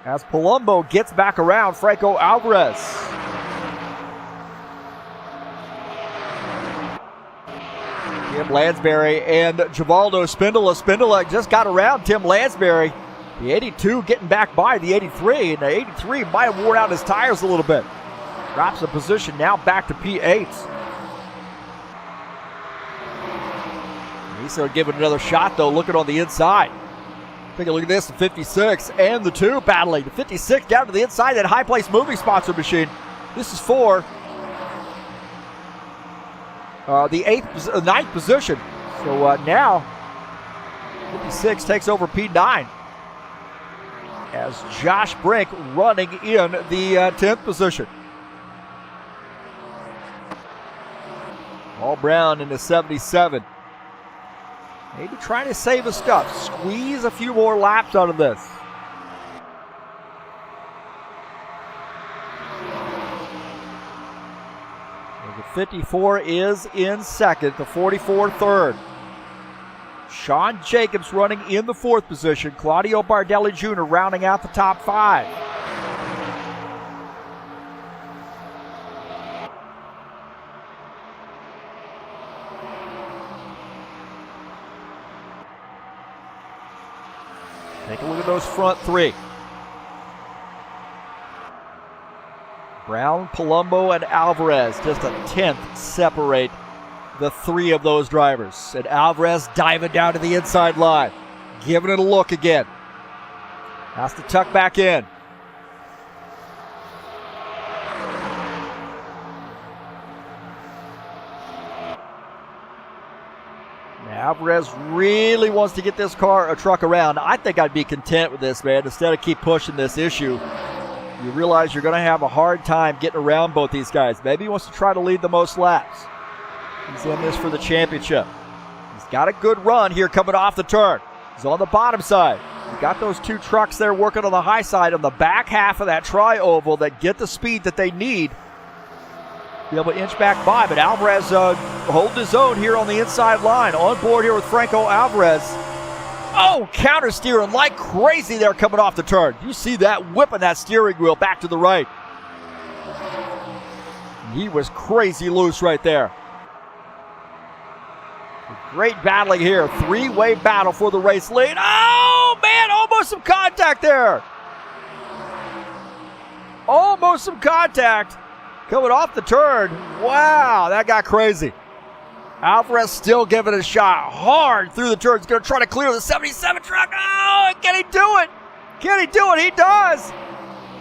as Palumbo gets back around Franco Alvarez. Tim Lansbury and Givaldo Spindola. Spindola just got around Tim Lansbury. The 82 getting back by the 83, and the 83 might have worn out his tires a little bit. Drops a position now back to P8. He's giving it another shot, though, looking on the inside. Take a look at this, the 56 and the 2 battling. The 56 down to the inside, that high place moving sponsor machine. This is for the ninth position. So now 56 takes over P9 as Josh Brink running in the 10th position. Paul Brown in the 77. Maybe trying to save his stuff. Squeeze a few more laps out of this. The 54 is in second. The 44 third. Sean Jacobs running in the 4th position. Claudio Bardelli Jr. rounding out the top 5. Take a look at those front 3. Brown, Palumbo, and Alvarez. Just a 10th separate the 3 of those drivers. And Alvarez diving down to the inside line. Giving it a look again. Has to tuck back in. Alvarez really wants to get this truck around. I think I'd be content with this, man. Instead of keep pushing this issue, you realize you're going to have a hard time getting around both these guys. Maybe he wants to try to lead the most laps. He's in this for the championship. He's got a good run here coming off the turn. He's on the bottom side. You've got those 2 trucks there working on the high side on the back half of that tri-oval that get the speed that they need to be able to inch back by. But Alvarez holding his own here on the inside line. On board here with Franco Alvarez. Oh, counter steering like crazy there coming off the turn. You see that, whipping that steering wheel back to the right. He was crazy loose right there. Great battling here. 3-way battle for the race lead. Oh, man, almost some contact there. Almost some contact. Coming off the turn. Wow, that got crazy. Alvarez still giving it a shot. Hard through the turn. He's going to try to clear the 77 truck. Oh, can he do it? Can he do it? He does.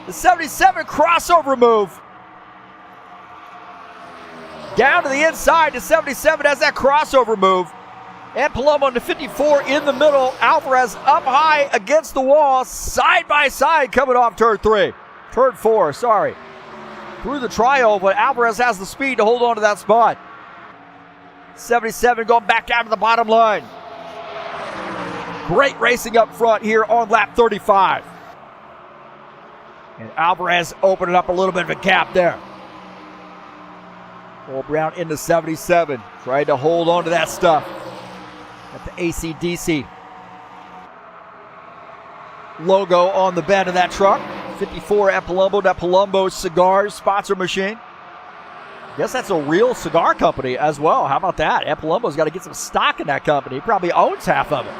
The 77 crossover move. Down to the inside. The 77 has that crossover move. And Palumbo to 54 in the middle. Alvarez up high against the wall. Side by side coming off turn 3. Turn 4, sorry. Through the tri-oval, but Alvarez has the speed to hold on to that spot. 77 going back down to the bottom line. Great racing up front here on lap 35. And Alvarez opening up a little bit of a gap there. Paul Brown into 77. Trying to hold on to that stuff. At the AC/DC logo on the bed of that truck. 54 at Palumbo, that Palumbo Cigars sponsor machine. Guess that's a real cigar company as well. How about that? Ed Palumbo's got to get some stock in that company. He probably owns half of it.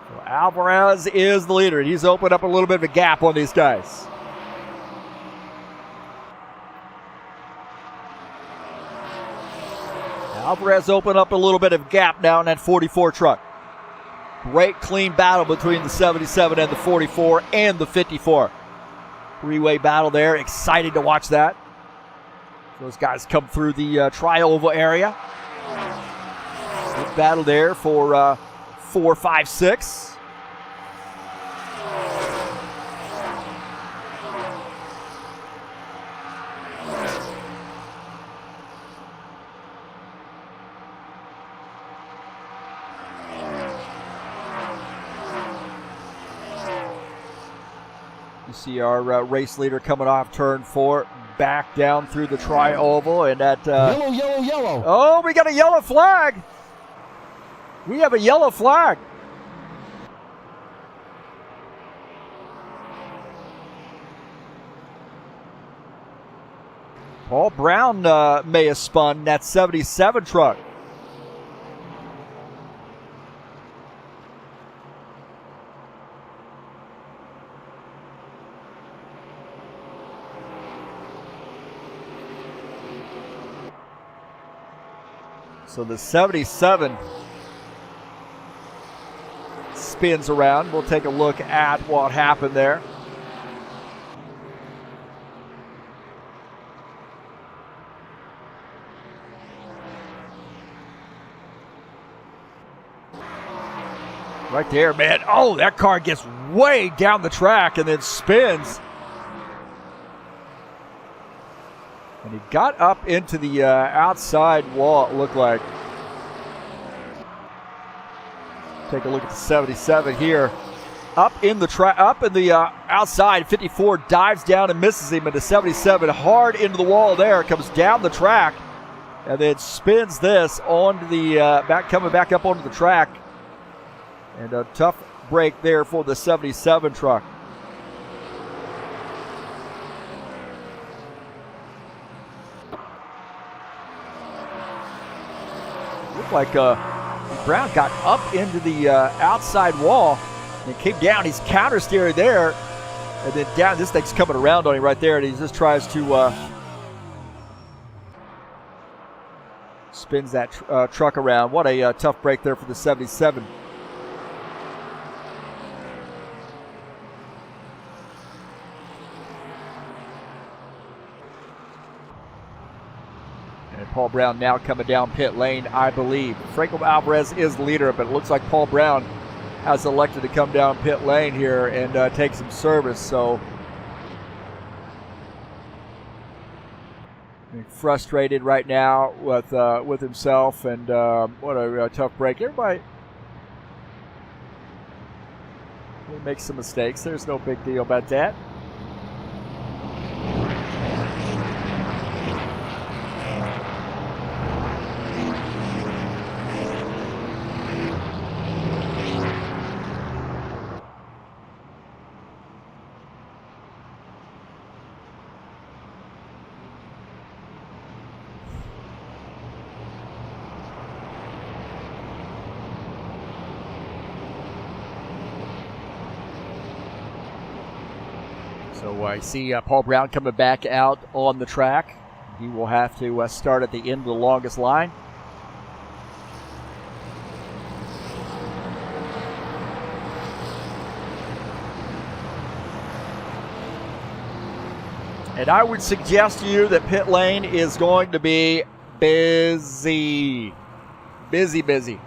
So Alvarez is the leader. He's opened up a little bit of a gap on these guys. Alvarez opened up a little bit of gap now in that 44 truck. Great clean battle between the 77 and the 44 and the 54. 3-way battle there. Excited to watch that. Those guys come through the tri-oval area. Good battle there for 4, 5, 6. You see our race leader coming off turn 4, back down through the tri-oval, and that... Yellow, yellow, yellow. Oh, we got a yellow flag. We have a yellow flag. Paul Brown may have spun that 77 truck. So the 77 spins around. We'll take a look at what happened there. Right there, man. Oh, that car gets way down the track and then spins. And he got up into the outside wall, it looked like. Take a look at the 77 here. Up in the outside, 54 dives down and misses him, and the 77 hard into the wall there, comes down the track, and then spins this onto the coming back up onto the track. And a tough break there for the 77 truck. Looked like Brown got up into the outside wall and came down. He's counter steering there, and then down. This thing's coming around on him right there, and he just tries to spins that truck around. What a tough break there for the 77. Paul Brown now coming down pit lane, I believe. Franco Alvarez is the leader, but it looks like Paul Brown has elected to come down pit lane here and take some service. So frustrated right now with himself, and what a tough break. Everybody makes some mistakes. There's no big deal about that. So I see Paul Brown coming back out on the track. He will have to start at the end of the longest line. And I would suggest to you that pit lane is going to be busy. Busy.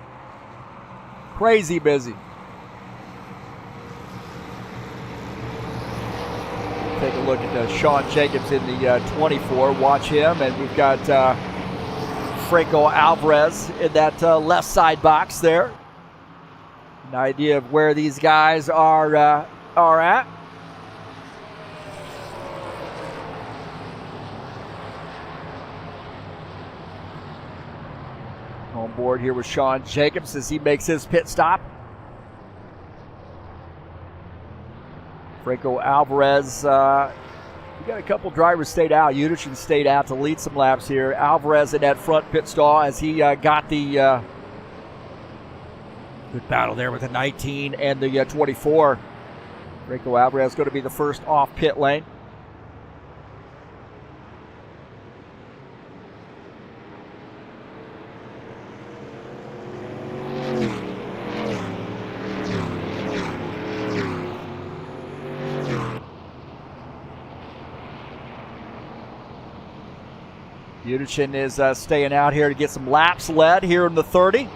Crazy busy. Take a look at Sean Jacobs in the 24. Watch him. And we've got Franco Alvarez in that left side box there. An idea of where these guys are at. On board here with Sean Jacobs as he makes his pit stop. Franco Alvarez, we got a couple drivers stayed out. Udichin stayed out to lead some laps here. Alvarez in that front pit stall as he got the good battle there with the 19 and the 24. Franco Alvarez going to be the first off pit lane. Udichin is staying out here to get some laps led here in the 30.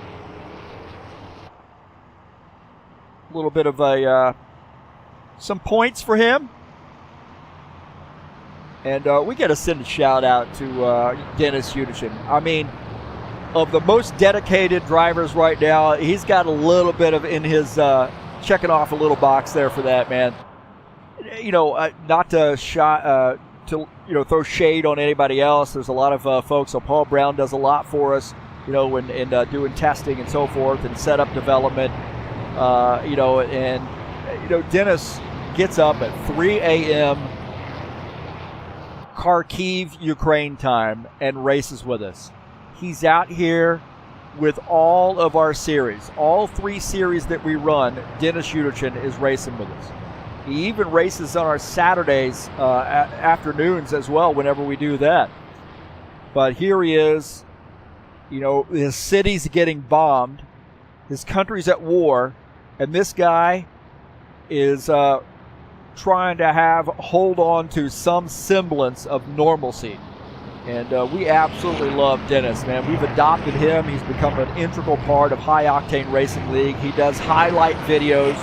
A little bit of some points for him. And we got to send a shout out to Dennis Udichin. I mean, of the most dedicated drivers right now, he's got a little bit of in his checking off a little box there for that, man. not to throw shade on anybody else. There's a lot of folks. So Paul Brown does a lot for us, in doing testing and so forth and setup development. Dennis gets up at 3 a.m. Kharkiv, Ukraine time and races with us. He's out here with all of our series. All 3 series that we run, Dennis Yuderchin is racing with us. He even races on our Saturdays afternoons as well whenever we do that. But here he is, his city's getting bombed, his country's at war, and this guy is trying to hold on to some semblance of normalcy. And we absolutely love Dennis, man. We've adopted him. He's become an integral part of High Octane Racing League. He does highlight videos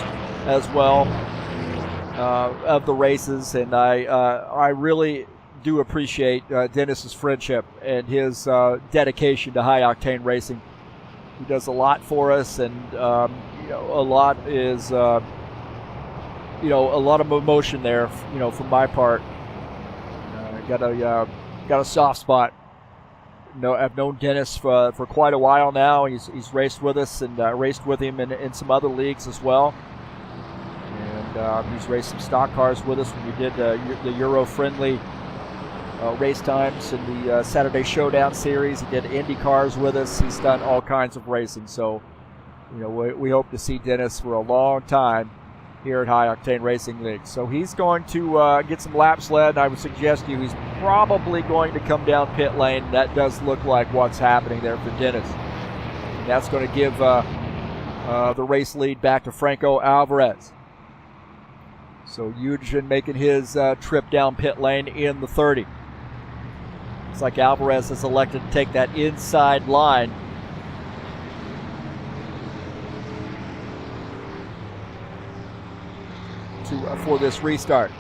as well of the races, and I really do appreciate Dennis's friendship and his dedication to High Octane Racing. He does a lot for us, and a lot is a lot of emotion there, from my part. Got a soft spot. I've known Dennis for quite a while now. He's raced with us, and raced with him in some other leagues as well. And he's raced some stock cars with us when we did the Euro-friendly race times in the Saturday Showdown series. He did Indy cars with us. He's done all kinds of racing. So, we hope to see Dennis for a long time here at High Octane Racing League. So he's going to get some laps led. I would suggest to you he's probably going to come down pit lane. That does look like what's happening there for Dennis. And that's going to give the race lead back to Franco Alvarez. So Yuderchin making his trip down pit lane in the 30. Looks like Alvarez has elected to take that inside line. For this restart.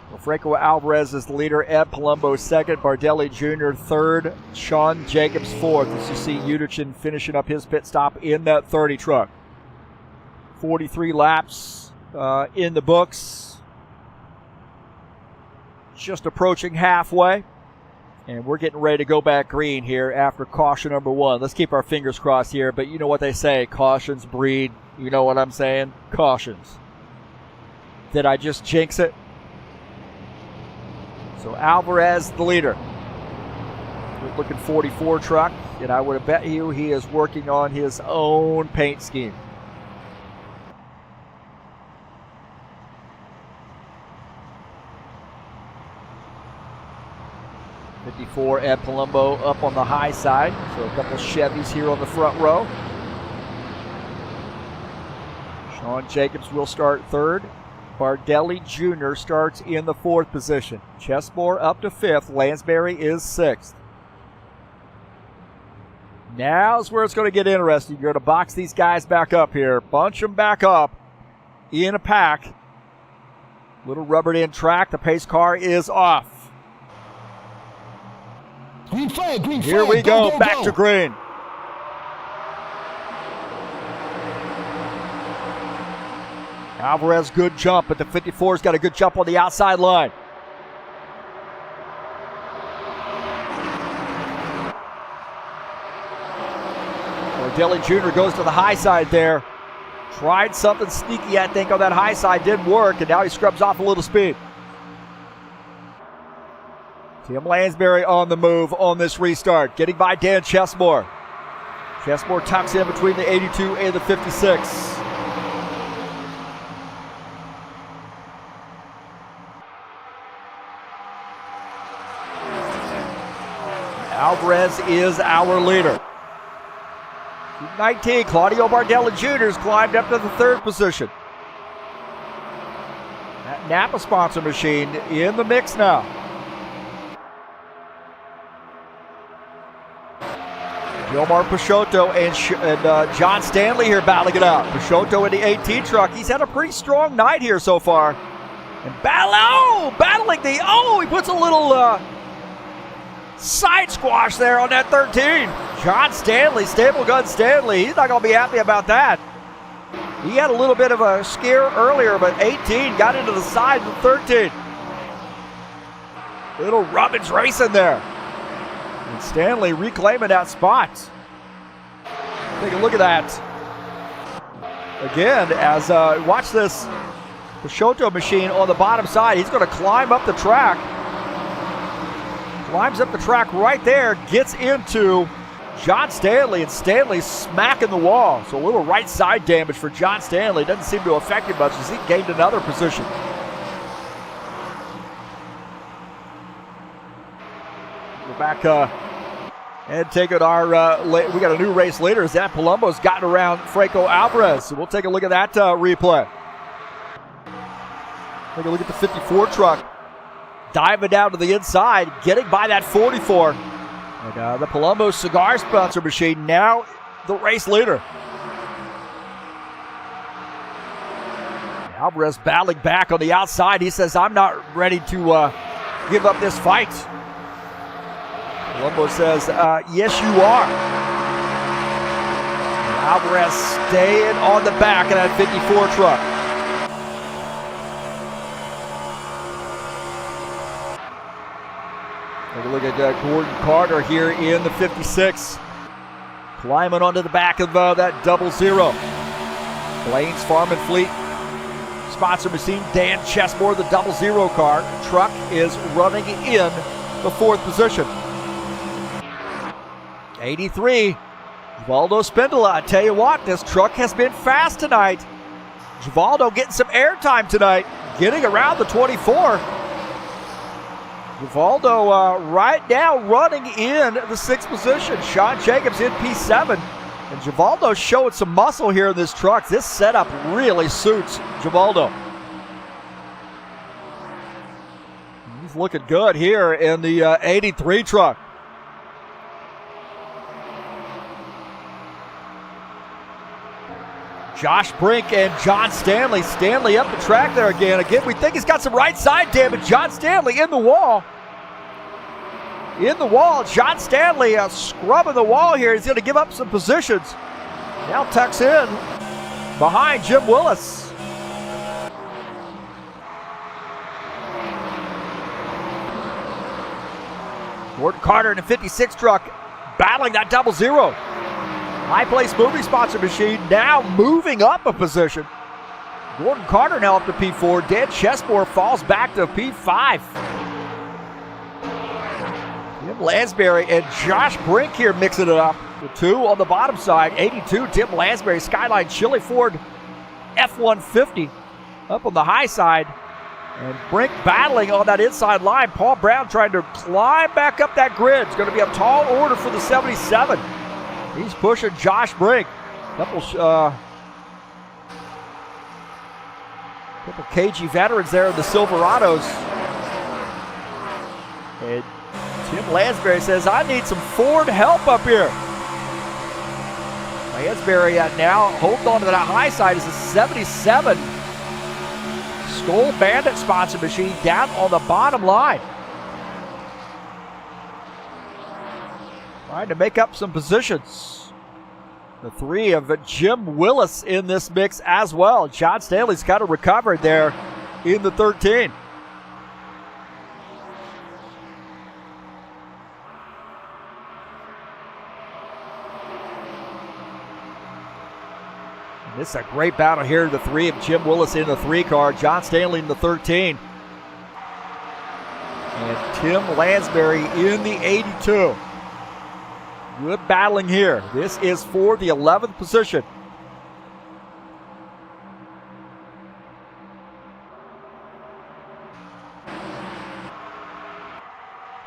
Well, Franco Alvarez is the leader, Ed Palumbo second, Bardelli Jr. third, Sean Jacobs fourth. As you see Yuderchin finishing up his pit stop in that 30 truck. 43 laps in the books. Just approaching halfway. And we're getting ready to go back green here after caution number 1. Let's keep our fingers crossed here, but you know what they say, cautions breed. You know what I'm saying? Cautions. Did I just jinx it? So Alvarez, the leader. We're looking 44 truck, and I would have bet you he is working on his own paint scheme. '54 Ed Palumbo up on the high side. So a couple Chevys here on the front row. Sean Jacobs will start third. Bardelli Jr. starts in the 4th position. Chesmore up to 5th. Lansbury is 6th. Now's where it's going to get interesting. You're going to box these guys back up here. Bunch them back up in a pack. Little rubbered in track. The pace car is off. Green flag, green flag. Here we go, back to green. Alvarez, good jump, but the 54's got a good jump on the outside line. Bardelli Jr. goes to the high side there. Tried something sneaky, I think, on that high side. Didn't work, and now he scrubs off a little speed. Tim Lansbury on the move on this restart, getting by Dan Chesmore. Chesmore tucks in between the 82 and the 56. Alvarez is our leader. 19, Claudio Bardelli Jr. has climbed up to the 3rd position. That Napa sponsor machine in the mix now. Gilmar Peixoto and John Stanley here battling it out. Peixoto in the 18 truck. He's had a pretty strong night here so far. And battling he puts a little side squash there on that 13. John Stanley, Stable Gun Stanley, he's not going to be happy about that. He had a little bit of a scare earlier, but 18 got into the side of 13. Little rubbage racing there. And Stanley reclaiming that spot. Take a look at that. Again, as watch this Peugeot machine on the bottom side. He's going to climb up the track. Climbs up the track right there, gets into John Stanley, and Stanley smacking the wall. So a little right side damage for John Stanley. Doesn't seem to affect him much as he gained another position. We're back and taking our, we got a new race leader. Zach Palumbo's gotten around Franco Alvarez. So we'll take a look at that replay. Take a look at the 54 truck. Diving down to the inside, getting by that 44. And the Palumbo cigar sponsor machine, now the race leader. Alvarez battling back on the outside. He says, I'm not ready to give up this fight. Palumbo says, yes, you are. And Alvarez staying on the back of that 54 truck. Take a look at Gordon Carter here in the 56. Climbing onto the back of that 00. Blaine's Farm and Fleet sponsor machine, Dan Chesmore, the 00 car. Truck is running in the fourth position. 83. Givaldo Spindola. I tell you what, this truck has been fast tonight. Givaldo getting some airtime tonight, getting around the 24. Givaldo right now running in the sixth position. Sean Jacobs in P7. And Givaldo showing some muscle here in this truck. This setup really suits Givaldo. He's looking good here in the 83 truck. Josh Brink and John Stanley. Stanley up the track there again. Again, we think he's got some right side damage. John Stanley in the wall. In the wall. John Stanley scrubbing the wall here. He's going to give up some positions. Now tucks in behind Jim Willis. Gordon Carter in the 56 truck battling that 00. High place moving sponsor machine now moving up a position. Gordon Carter now up to P4. Dan Chesmore falls back to P5. Tim Lansbury and Josh Brink here mixing it up. The two on the bottom side. 82, Tim Lansbury, Skyline Chili Ford F-150 up on the high side. And Brink battling on that inside line. Paul Brown trying to climb back up that grid. It's going to be a tall order for the 77. He's pushing Josh Brink. Couple KG veterans there in the Silverados. And Tim Lansbury says, I need some Ford help up here. Lansbury now holding on to that high side is a 77 Skull Bandit sponsor machine down on the bottom line. Trying to make up some positions. The three of Jim Willis in this mix as well. John Stanley's kind of recovered there in the 13. And this is a great battle here. The three of Jim Willis in the 3 car. John Stanley in the 13. And Tim Lansbury in the 82. Good battling here. This is for the 11th position.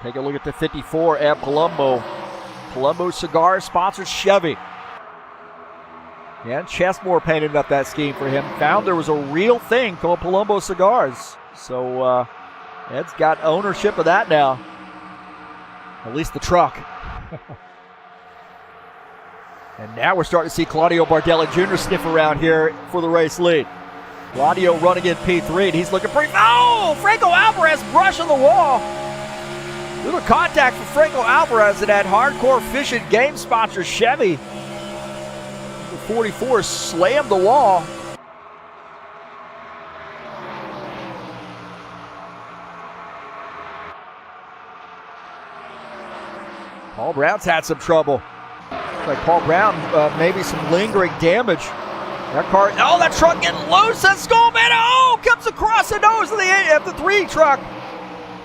Take a look at the 54 at Palumbo. Palumbo Cigar sponsors Chevy. And Chesmore painted up that scheme for him. Found there was a real thing called Palumbo Cigars. So Ed's got ownership of that now. At least the truck. And now we're starting to see Claudio Bardelli Jr. sniff around here for the race lead. Claudio running in P3, and he's looking pretty. Oh! Franco Alvarez brushing the wall. Little contact for Franco Alvarez and that hardcore fishing game sponsor Chevy. The 44 slammed the wall. Paul Brown's had some trouble. Looks like Paul Brown, maybe some lingering damage. That car, oh, that truck getting loose. That Skullman, oh, comes across the nose of the 3 truck.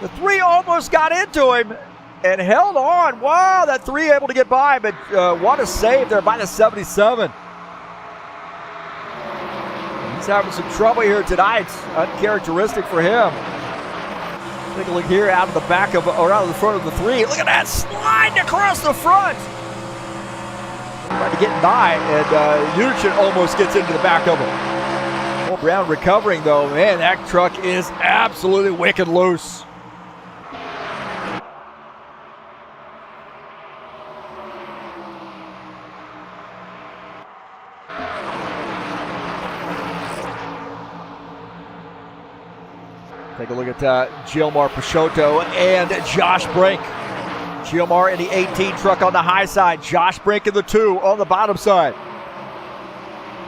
The 3 almost got into him and held on. Wow, that 3 able to get by, but what a save there by the 77. He's having some trouble here tonight. Uncharacteristic for him. Take a look here out of the back of, or out of the front of the 3. Look at that, sliding across the front. Trying to get by, and Unichin almost gets into the back of him. Paul Brown recovering though. Man, that truck is absolutely wicked loose. Take a look at Gilmar Peixoto and Josh Brink. Gilmar in the 18 truck on the high side. Josh Brink in the 2 on the bottom side.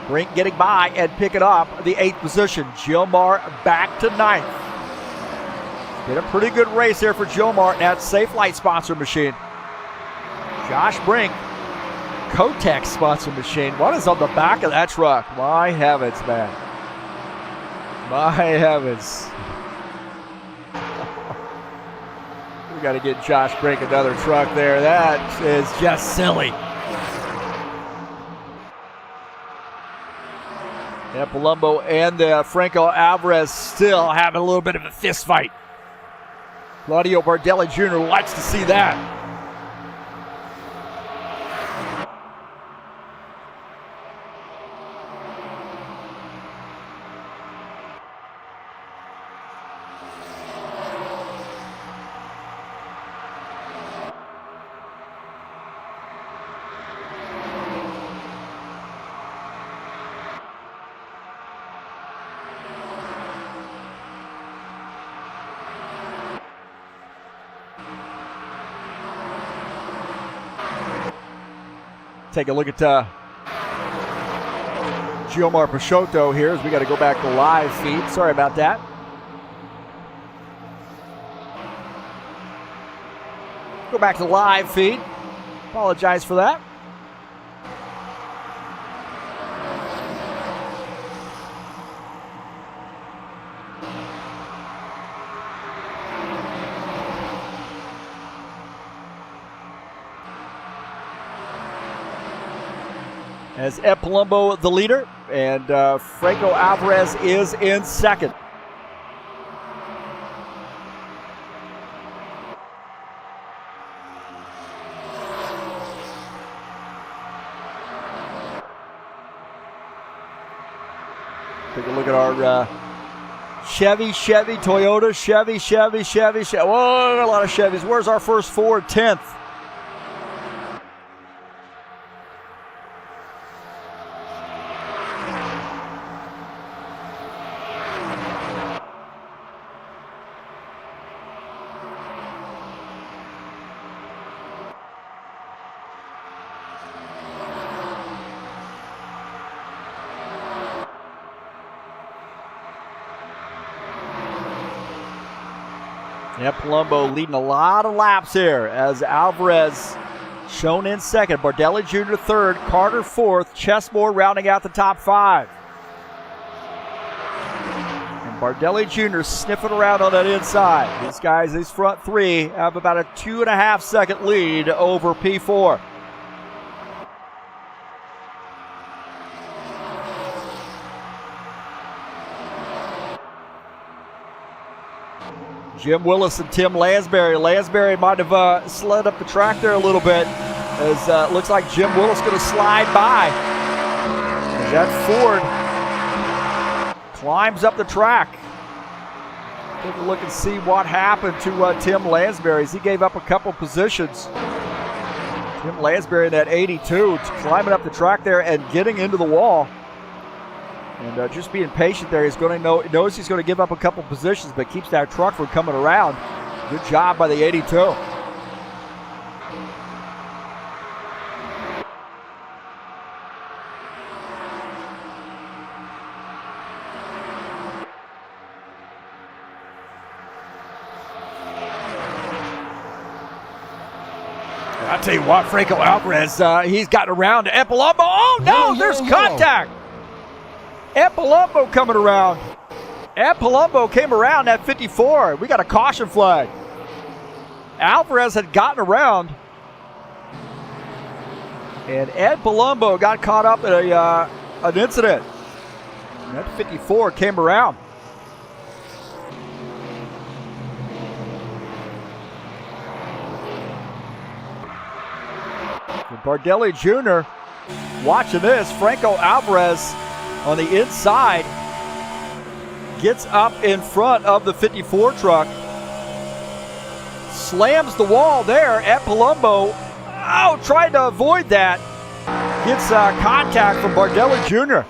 Brink getting by and picking up the 8th position. Gilmar back to 9th. Did a pretty good race here for Gilmar. That Safe Light sponsor machine. Josh Brink, Kotex sponsor machine. What is on the back of that truck? My heavens, man. My heavens. We got to get Josh Brink another truck there. That is just silly. Yeah, Palumbo and Franco Alvarez still having a little bit of a fist fight. Claudio Bardelli Jr. likes to see that. Take a look at Gilmar Peixoto here as we got to go back to live feed. Sorry about that. Go back to live feed. Apologize for that. As Ed Palumbo the leader, and Franco Alvarez is in second. Take a look at our Chevy, Toyota, Chevy. Whoa, a lot of Chevys. Where's our first Ford? 10th. Yeah, Palumbo leading a lot of laps here as Alvarez shown in second. Bardelli Jr. third, Carter fourth, Chesmore rounding out the top 5. And Bardelli Jr. sniffing around on that inside. These guys, these front 3, have about a 2.5 second lead over P4. Jim Willis and Tim Lansbury. Lansbury might have slid up the track there a little bit, as looks like Jim Willis going to slide by. As that Ford climbs up the track. Take a look and see what happened to Tim Lansbury as he gave up a couple positions. Tim Lansbury in that 82, climbing up the track there and getting into the wall. And just being patient there. He's going to knows he's going to give up a couple positions, but keeps that truck from coming around. Good job by the 82. That I'll tell you what, Franco Alvarez, he's gotten around to Palumbo. Oh, no, there's contact. Palumbo coming around. Palumbo came around at 54. We got a caution flag. Alvarez had gotten around. And Palumbo got caught up in an incident. And that 54 came around. Bardelli Jr. watching this. Franco Alvarez on the inside gets up in front of the 54 truck. Slams the wall there at Palumbo. Oh, trying to avoid that. Gets contact from Bardelli Jr.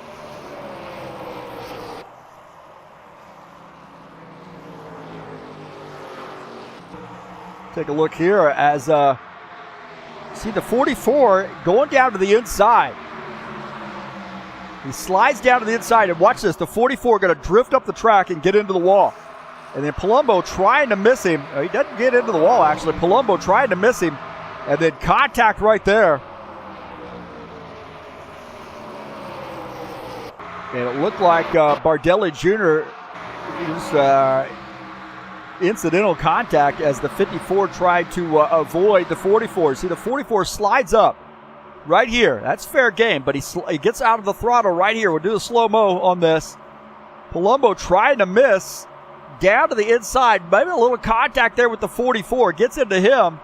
Take a look here as see the 44 going down to the inside. He slides down to the inside, and watch this. The 44 going to drift up the track and get into the wall. And then Palumbo trying to miss him. He doesn't get into the wall, actually. Palumbo trying to miss him, and then contact right there. And it looked like Bardelli Jr. used incidental contact as the 54 tried to avoid the 44. See, the 44 slides up right here. That's fair game, but he gets out of the throttle right here. We'll do a slow-mo on this. Palumbo trying to miss down to the inside. Maybe a little contact there with the 44. Gets into him.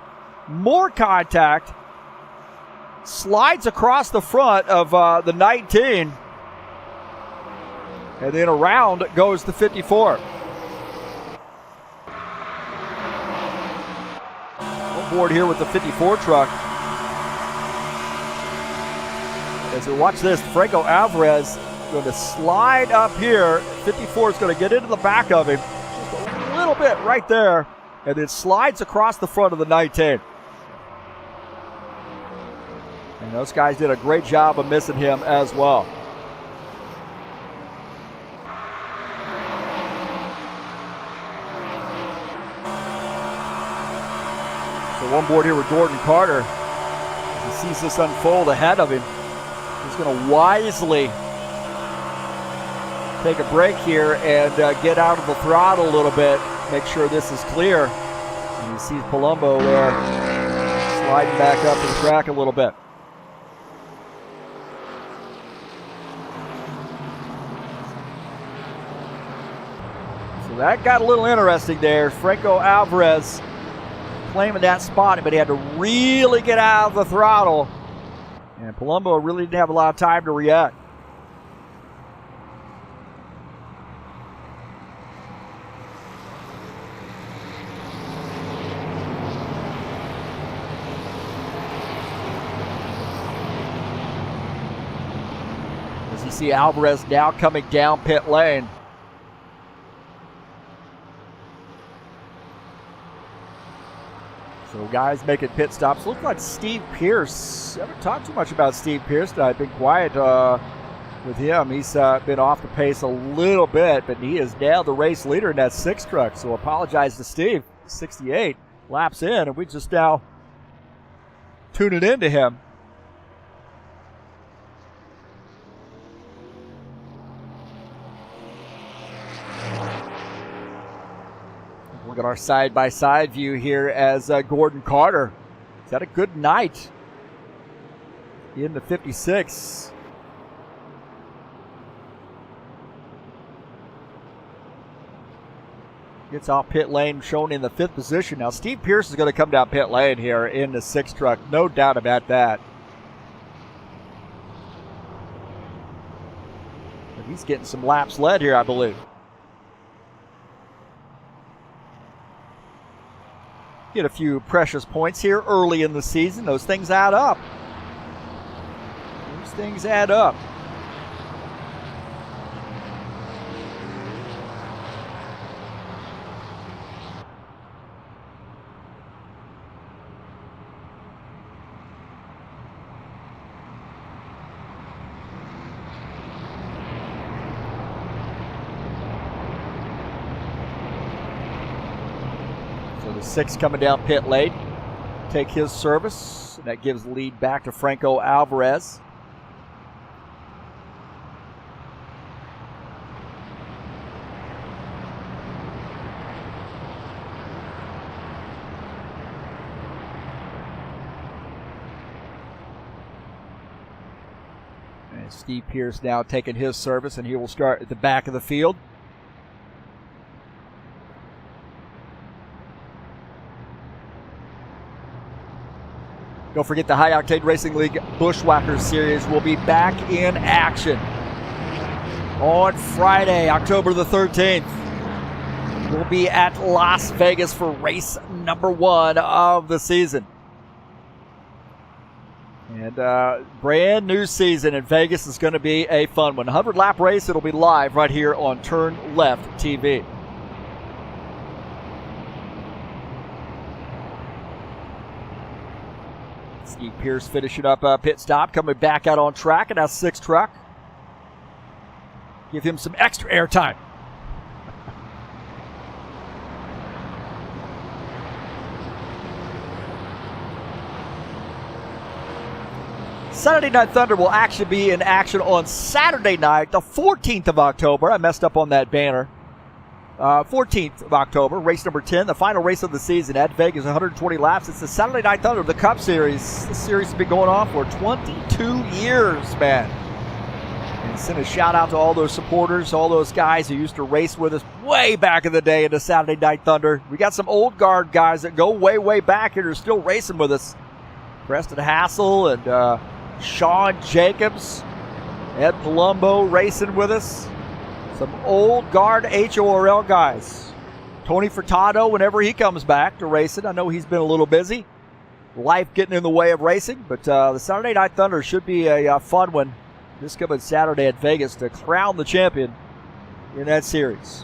More contact. Slides across the front of the 19. And then around goes the 54. Board here with the 54 truck. As we watch this, Franco Alvarez going to slide up here. 54 is going to get into the back of him just a little bit right there, and then slides across the front of the 19. And those guys did a great job of missing him as well. So one board here with Gordon Carter. As he sees this unfold ahead of him, he's going to wisely take a break here and get out of the throttle a little bit, make sure this is clear. And you see Palumbo there sliding back up the track a little bit. So that got a little interesting there. Franco Alvarez claiming that spot, but he had to really get out of the throttle. And Palumbo really didn't have a lot of time to react. As you see Alvarez now coming down pit lane. So guys making pit stops. Looks like Steve Pierce. I haven't talked too much about Steve Pierce tonight. I've been quiet with him. He's been off the pace a little bit, but he is now the race leader in that 6 truck. So apologize to Steve. 68 laps in, and we just now tuning into him. Look at our side-by-side view here as Gordon Carter. He's had a good night in the 56. Gets off pit lane, shown in the 5th position. Now Steve Pierce is going to come down pit lane here in the 6 truck. No doubt about that. But he's getting some laps led here, I believe. Get a few precious points here early in the season. Those things add up. Those things add up. So the 6 coming down pit lane. take his service. And that gives the lead back to Franco Alvarez. And Steve Pierce now taking his service, and he will start at the back of the field. Don't forget the High Octane Racing League Bushwhackers Series will be back in action on Friday, October the 13th. We'll be at Las Vegas for race number 1 of the season. And brand new season in Vegas is going to be a fun one. 100-lap race. It'll be live right here on TurnLeftTV. Steve Pierce finishing up a pit stop, coming back out on track in our 6 truck. Give him some extra air time. Saturday Night Thunder will actually be in action on Saturday night, the 14th of October. I messed up on that banner. 14th of October, race number 10, the final race of the season at Vegas, 120 laps. It's the Saturday Night Thunder, the Cup Series. This series has been going on for 22 years, man. And send a shout out to all those supporters, all those guys who used to race with us way back in the day in the Saturday Night Thunder. We got some old guard guys that go way, way back here who are still racing with us. Preston Hassel and Sean Jacobs, Ed Palumbo racing with us. Some old guard HORL guys. Tony Furtado, whenever he comes back to racing. I know he's been a little busy. Life getting in the way of racing. But the Saturday Night Thunder should be a fun one this coming Saturday at Vegas to crown the champion in that series.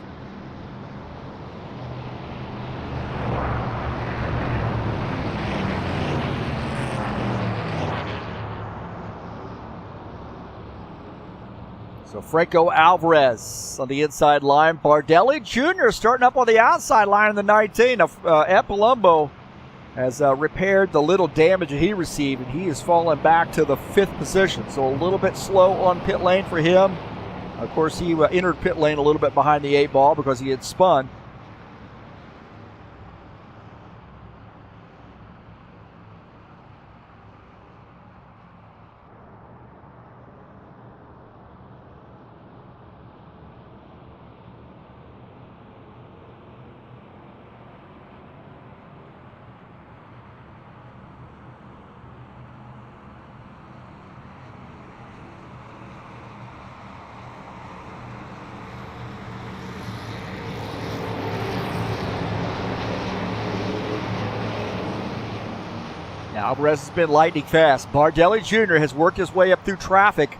So Franco Alvarez on the inside line. Bardelli Jr. starting up on the outside line in the 19. Ed Palumbo has repaired the little damage that he received, and he is falling back to the 5th position. So a little bit slow on pit lane for him. Of course, he entered pit lane a little bit behind the 8 ball because he had spun. Alvarez has been lightning fast. Bardelli Jr. has worked his way up through traffic.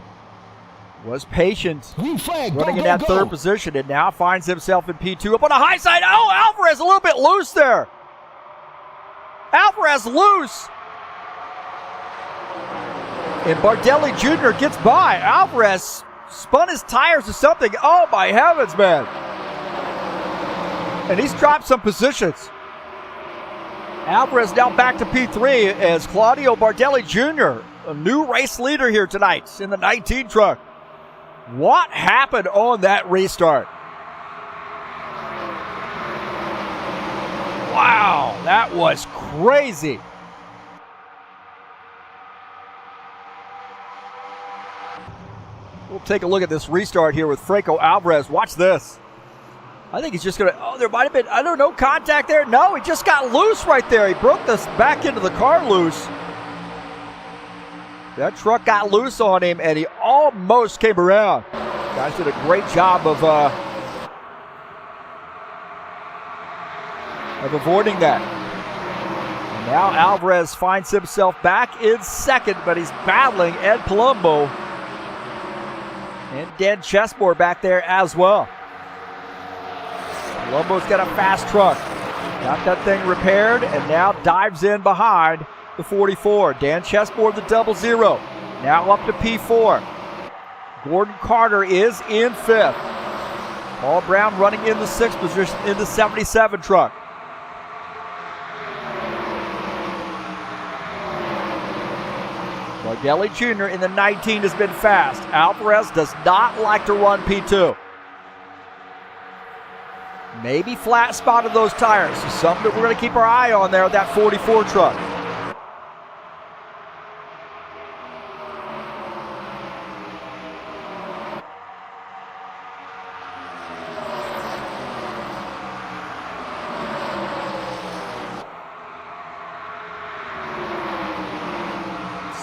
Was patient, running in that 3rd position, and now finds himself in P2 up on the high side. Oh, Alvarez a little bit loose there. Alvarez loose. And Bardelli Jr. gets by. Alvarez spun his tires or something. Oh, my heavens, man. And he's dropped some positions. Alvarez now back to P3 as Claudio Bardelli Jr., a new race leader here tonight in the 19 truck. What happened on that restart? Wow, that was crazy. We'll take a look at this restart here with Franco Alvarez. Watch this. I think he's just going to, oh, there might have been, I don't know, contact there. No, he just got loose right there. He broke this back into the car loose. That truck got loose on him, and he almost came around. Guys did a great job of avoiding that. And now Alvarez finds himself back in 2nd, but he's battling Ed Palumbo and Dan Chesmore back there as well. Palumbo's got a fast truck. Got that thing repaired and now dives in behind the 44. Dan Chesmore, the 00. Now up to P4. Gordon Carter is in 5th. Paul Brown running in the 6th position in the 77 truck. Mordelli Jr. in the 19 has been fast. Alvarez does not like to run P2. Maybe flat spotted those tires. So something that we're going to keep our eye on there with that 44 truck.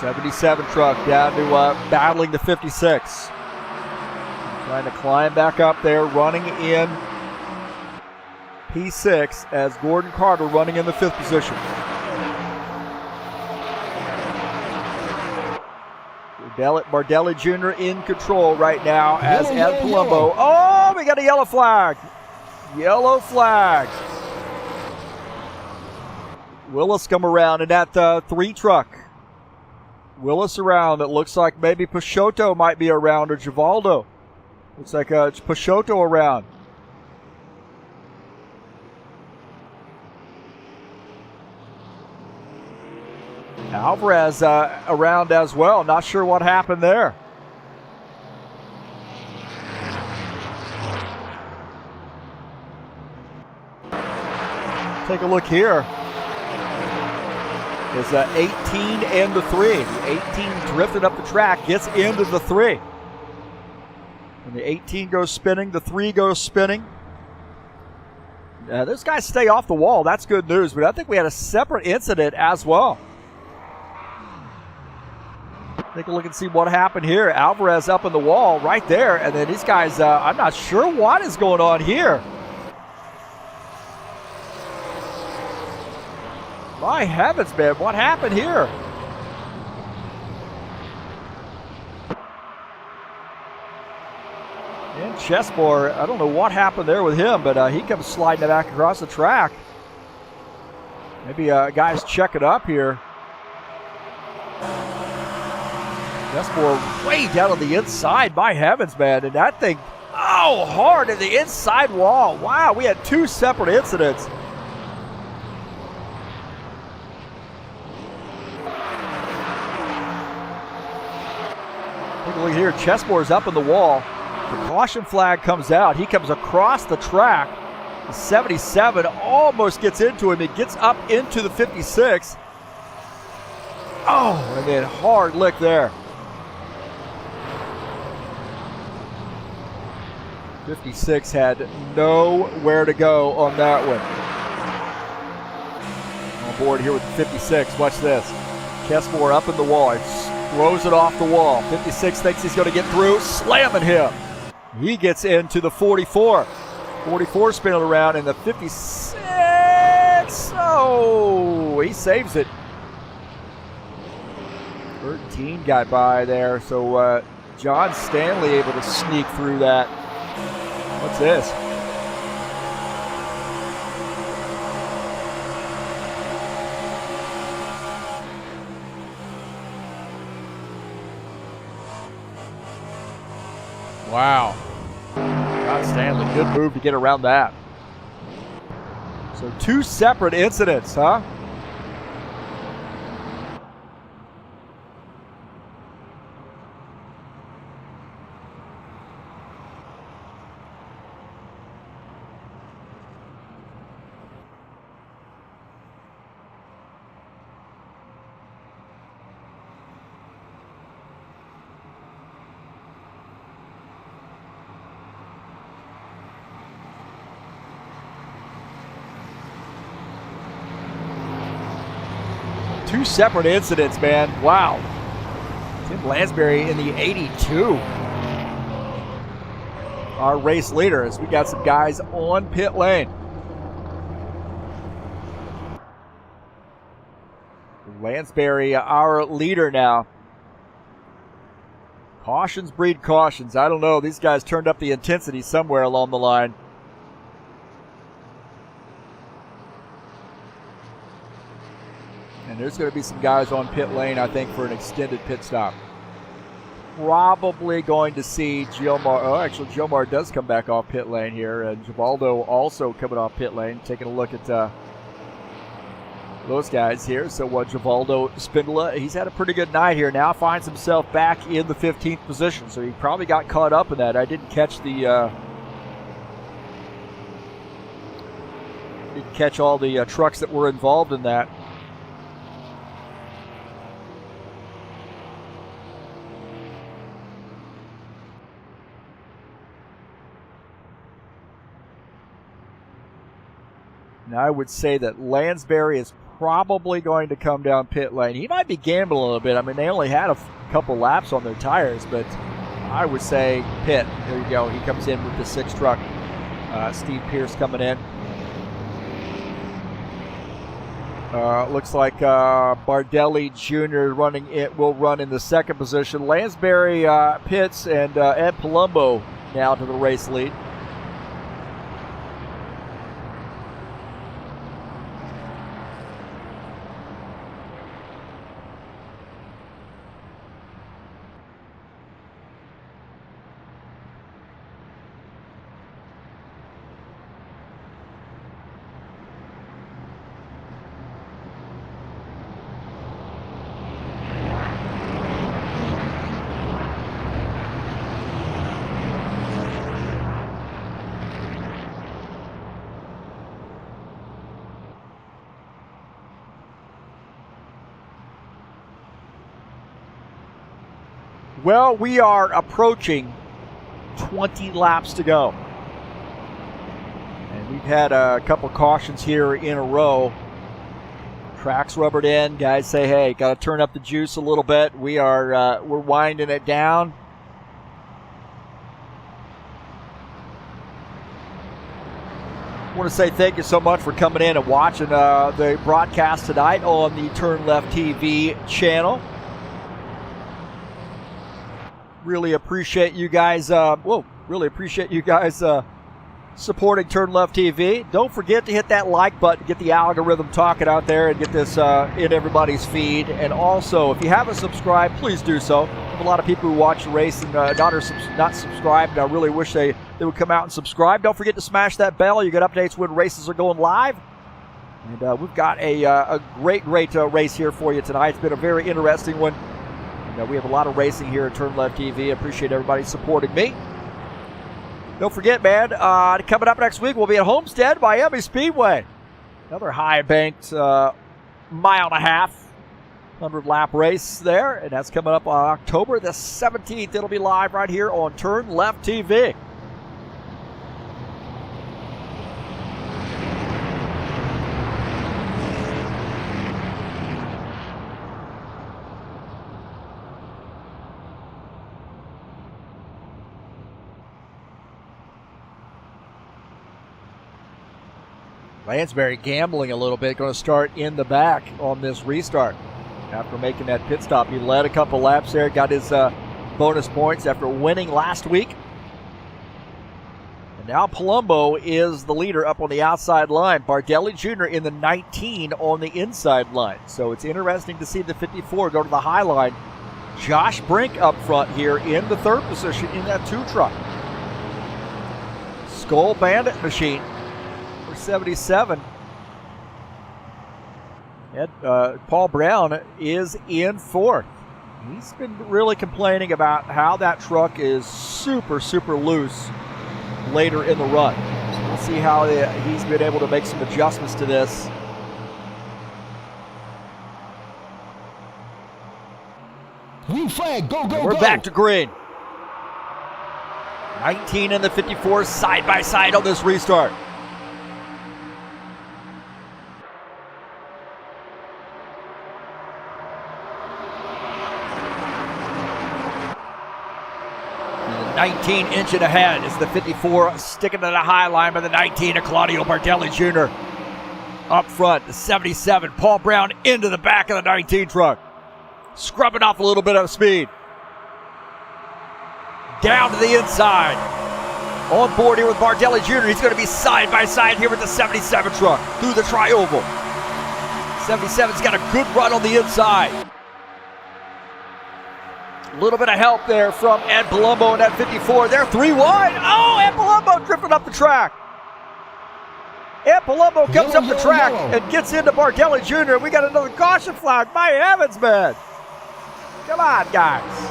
'77 truck down to battling the 56. Trying to climb back up there, running in P6 as Gordon Carter running in the 5th position. Mordelli Jr. in control right now as Ed Palumbo. Oh, we got a yellow flag. Yellow flag. Willis come around in that 3 truck. Willis around. It looks like maybe Peixoto might be around, or Givaldo. Looks like it's Peixoto around. Alvarez around as well. Not sure what happened there. Take a look here. Is 18 and the 3. The 18 drifted up the track, gets into the 3. And the 18 goes spinning, the 3 goes spinning. Those guys stay off the wall. That's good news, but I think we had a separate incident as well. Take a look and see what happened here. Alvarez up in the wall right there, and then these guys, I'm not sure what is going on here. My heavens, man, what happened here? And Chesmore, I don't know what happened there with him, but he comes sliding back across the track. Maybe guys check it up here. Chesmore way down on the inside. My heavens, man, and that thing, oh, hard at the inside wall. Wow, we had 2 separate incidents. Take a look here. Chesmore's up in the wall. The caution flag comes out. He comes across the track. The 77 almost gets into him. He gets up into the 56. Oh, and then hard lick there. 56 had nowhere to go on that one. On board here with the 56. Watch this. Chesmore up in the wall. Throws it off the wall. 56 thinks he's going to get through, slamming him. He gets into the 44. 44 spinning around in the 56. Oh, he saves it. 13 got by there, so John Stanley able to sneak through that. What's this? Wow. John Stanley, good move to get around that. So 2 separate incidents, huh? Two separate incidents, man. Wow. Tim Lansbury in the 82. Our race leader, as we got some guys on pit lane. Lansbury, our leader now. Cautions breed cautions. I don't know. These guys turned up the intensity somewhere along the line. And there's going to be some guys on pit lane, I think, for an extended pit stop. Probably going to see Giomar. Oh, actually, Giomar does come back off pit lane here. And Givaldo also coming off pit lane. Taking a look at those guys here. So Givaldo Spindola, he's had a pretty good night here. Now finds himself back in the 15th position. So he probably got caught up in that. I didn't catch the didn't catch all the trucks that were involved in that. Now I would say that Lansbury is probably going to come down pit lane. He might be gambling a little bit. I mean, they only had a couple laps on their tires, but I would say pit. There you go. He comes in with the 6 truck. Steve Pierce coming in. Looks like Bardelli Jr. will run in the 2nd position. Lansbury pits, and Ed Palumbo now to the race lead. Well, we are approaching 20 laps to go. And we've had a couple cautions here in a row. Tracks rubbered in. Guys say, hey, got to turn up the juice a little bit. We're winding it down. I want to say thank you so much for coming in and watching the broadcast tonight on the TurnLeftTV channel. Really appreciate you guys. Supporting TurnLeftTV. Don't forget to hit that like button, get the algorithm talking out there, and get this in everybody's feed. And also, if you haven't subscribed, please do so. There's a lot of people who watch the race and not subscribed. I really wish they would come out and subscribe. Don't forget to smash that bell. You get updates when races are going live. And we've got a great race here for you tonight. It's been a very interesting one. We have a lot of racing here at TurnLeftTV. Appreciate everybody supporting me. Don't forget, man, coming up next week, we'll be at Homestead, Miami Speedway. Another high-banked mile and a half, 100-lap race there, and that's coming up on October the 17th. It'll be live right here on TurnLeftTV. Lansbury gambling a little bit, going to start in the back on this restart. After making that pit stop, he led a couple laps there, got his bonus points after winning last week. And now Palumbo is the leader up on the outside line. Bardelli Jr. in the 19 on the inside line. So it's interesting to see the 54 go to the high line. Josh Brink up front here in the 3rd position in that 2 truck. Skull Bandit machine. 77. And Paul Brown is in 4th. He's been really complaining about how that truck is super loose later in the run. So we'll see how he's been able to make some adjustments to this. Green flag, go, go, We're go. back to green. 19 and the 54 side by side on this restart. The 19 inching ahead is the 54 sticking to the high line by the 19 of Claudio Bardelli Jr. Up front, the 77, Paul Brown into the back of the 19 truck. Scrubbing off a little bit of speed. Down to the inside. On board here with Bardelli Jr. He's going to be side by side here with the 77 truck through the tri-oval. 77's got a good run on the inside. A little bit of help there from Ed Palumbo in that 54. They're 3 wide. Oh, Ed Palumbo drifting up the track. And Palumbo comes up the Yellow, track yellow. and gets into Bardelli Jr. We got another caution flag. My heavens, man. Come on, guys.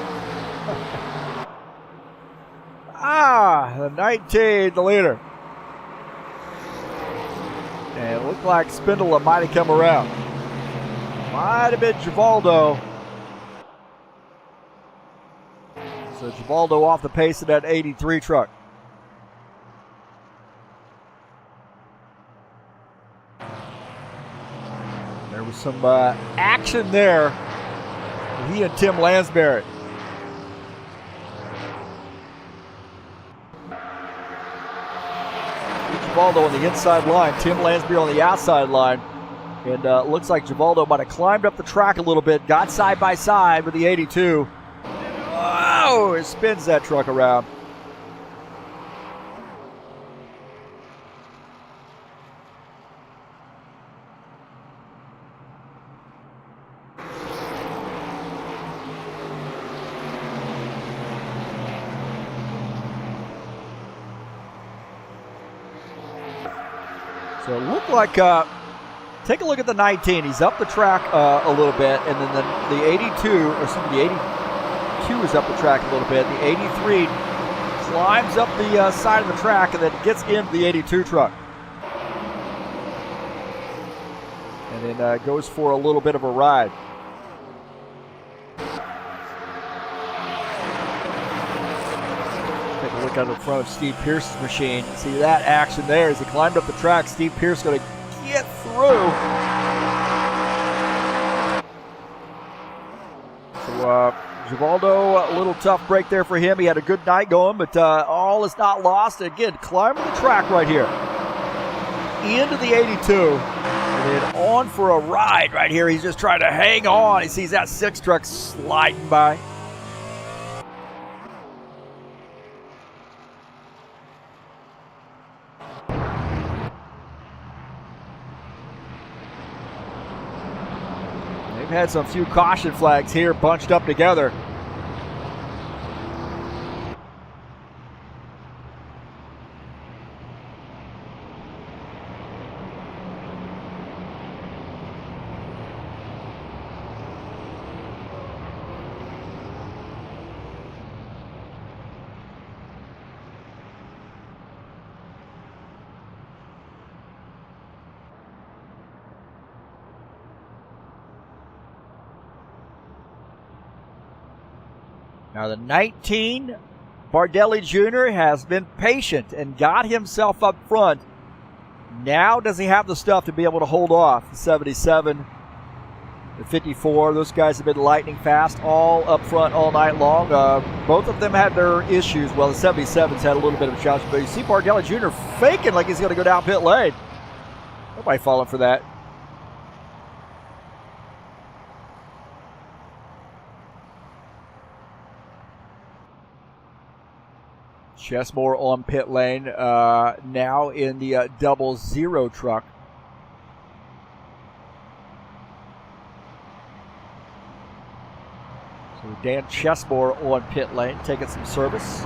The 19, the leader. And it looked like Spindola might have come around. Might have been Givaldo. So Givaldo off the pace of that 83 truck. There was some action there. He and Tim Lansbury. Givaldo on the inside line, Tim Lansbury on the outside line. And looks like Givaldo might have climbed up the track a little bit, got side by side with the 82. Oh, it spins that truck around. So it looked like, take a look at the 19. He's up the track a little bit, and then the 82, or excuse me, the 82 is up the track a little bit. The 83 climbs up the side of the track and then gets into the 82 truck. And then goes for a little bit of a ride. Take a look out in front of Steve Pierce's machine. See that action there as he climbed up the track. Steve Pierce going to get through. So Givaldo, a little tough break there for him. He had a good night going, but all is not lost. Again, climbing the track right here. Into the 82. And then on for a ride right here. He's just trying to hang on. He sees that 6 truck sliding by. Had some few caution flags here bunched up together. Now the 19, Bardelli Jr. has been patient and got himself up front. Now does he have the stuff to be able to hold off? The 77, the 54, those guys have been lightning fast all up front all night long. Both of them had their issues. Well, the 77's had a little bit of a challenge, but you see Bardelli Jr. faking like he's going to go down pit lane. Nobody falling for that. Chesmore on pit lane, now in the 00 truck. So Dan Chesmore on pit lane, taking some service.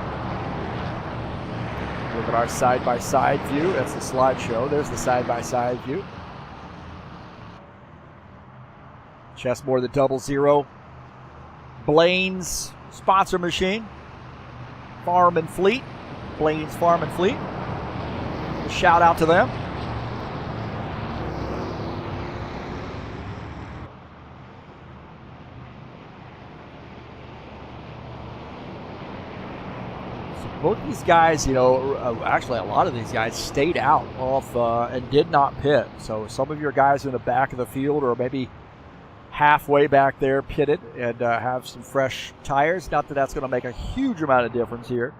Look at our side-by-side view. That's the slideshow. There's the side-by-side view. Chesmore, the 00. Blaine's sponsor machine. Farm and Fleet, Blaine's Farm and Fleet. A shout out to them. So both these guys, you know, actually a lot of these guys stayed out off and did not pit. So some of your guys in the back of the field or maybe halfway back there pitted and have some fresh tires. Not that that's going to make a huge amount of difference here.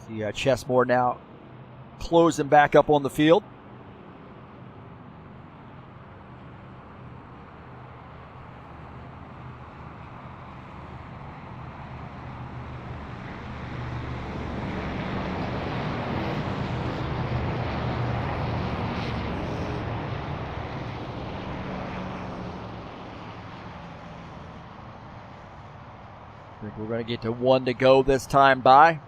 See Chesmore now closing back up on the field. I think we're going to get to 1 to go this time by.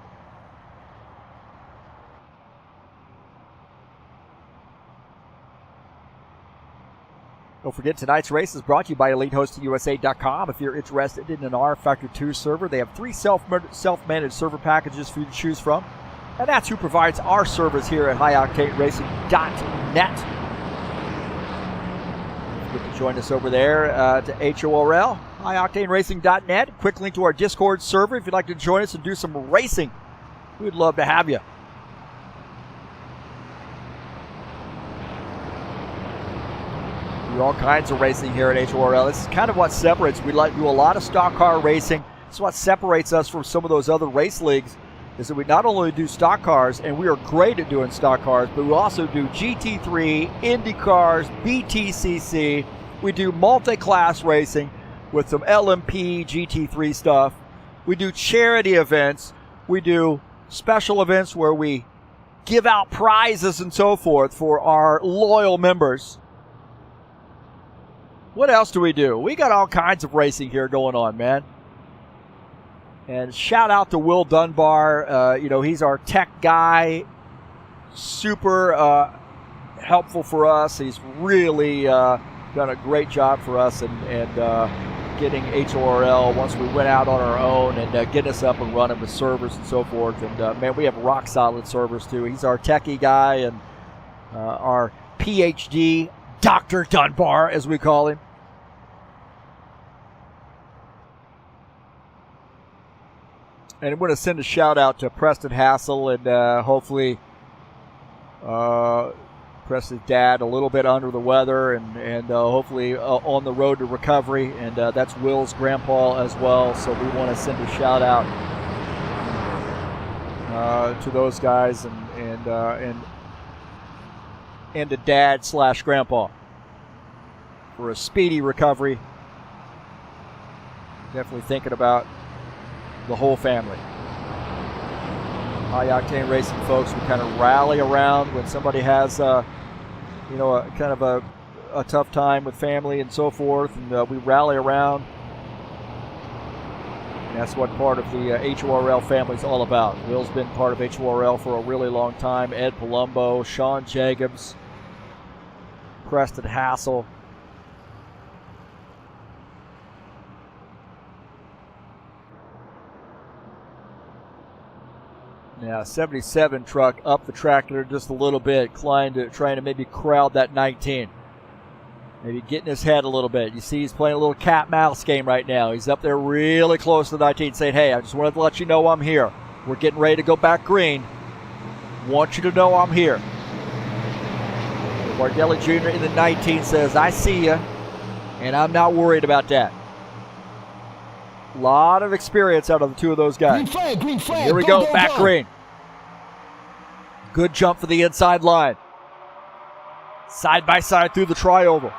Don't forget, tonight's race is brought to you by EliteHostingUSA.com. If you're interested in an rFactor 2 server, they have 3 self-managed server packages for you to choose from. And that's who provides our servers here at HighOctaneRacing.net. You can join us over there to HORL, HighOctaneRacing.net. Quick link to our Discord server if you'd like to join us and do some racing. We'd love to have you. Do all kinds of racing here at HORL. This is kind of what separates. We like to do a lot of stock car racing. It's what separates us from some of those other race leagues, is that we not only do stock cars, and we are great at doing stock cars, but we also do GT3, Indy cars, BTCC. We do multi-class racing with some LMP GT3 stuff. We do charity events. We do special events where we give out prizes and so forth for our loyal members. What else do we do? We got all kinds of racing here going on, man. And shout out to Will Dunbar. He's our tech guy. Super helpful for us. He's really done a great job for us and getting HORL once we went out on our own and getting us up and running with servers and so forth. And, man, we have rock solid servers, too. He's our techie guy and our PhD, Dr. Dunbar, as we call him. And I'm going to send a shout out to Preston Hassel and hopefully Preston's dad a little bit under the weather and hopefully on the road to recovery. And that's Will's grandpa as well. So we want to send a shout out to those guys and to dad/grandpa for a speedy recovery. Definitely thinking about the whole family. High Octane Racing folks, we kind of rally around when somebody has a tough time with family and so forth, and we rally around. And that's what part of the HORL family is all about. Will's been part of HORL for a really long time. Ed Palumbo, Sean Jacobs, Preston Hassel. Yeah, 77 truck up the track there just a little bit, trying to maybe crowd that 19. Maybe getting his head a little bit. You see he's playing a little cat-mouse game right now. He's up there really close to the 19 saying, hey, I just wanted to let you know I'm here. We're getting ready to go back green. Want you to know I'm here. Bardelli Jr. in the 19 says, I see you, and I'm not worried about that. A lot of experience out of the two of those guys. Green flag, Here we go, back green. Good jump for the inside line. Side by side through the tri-oval.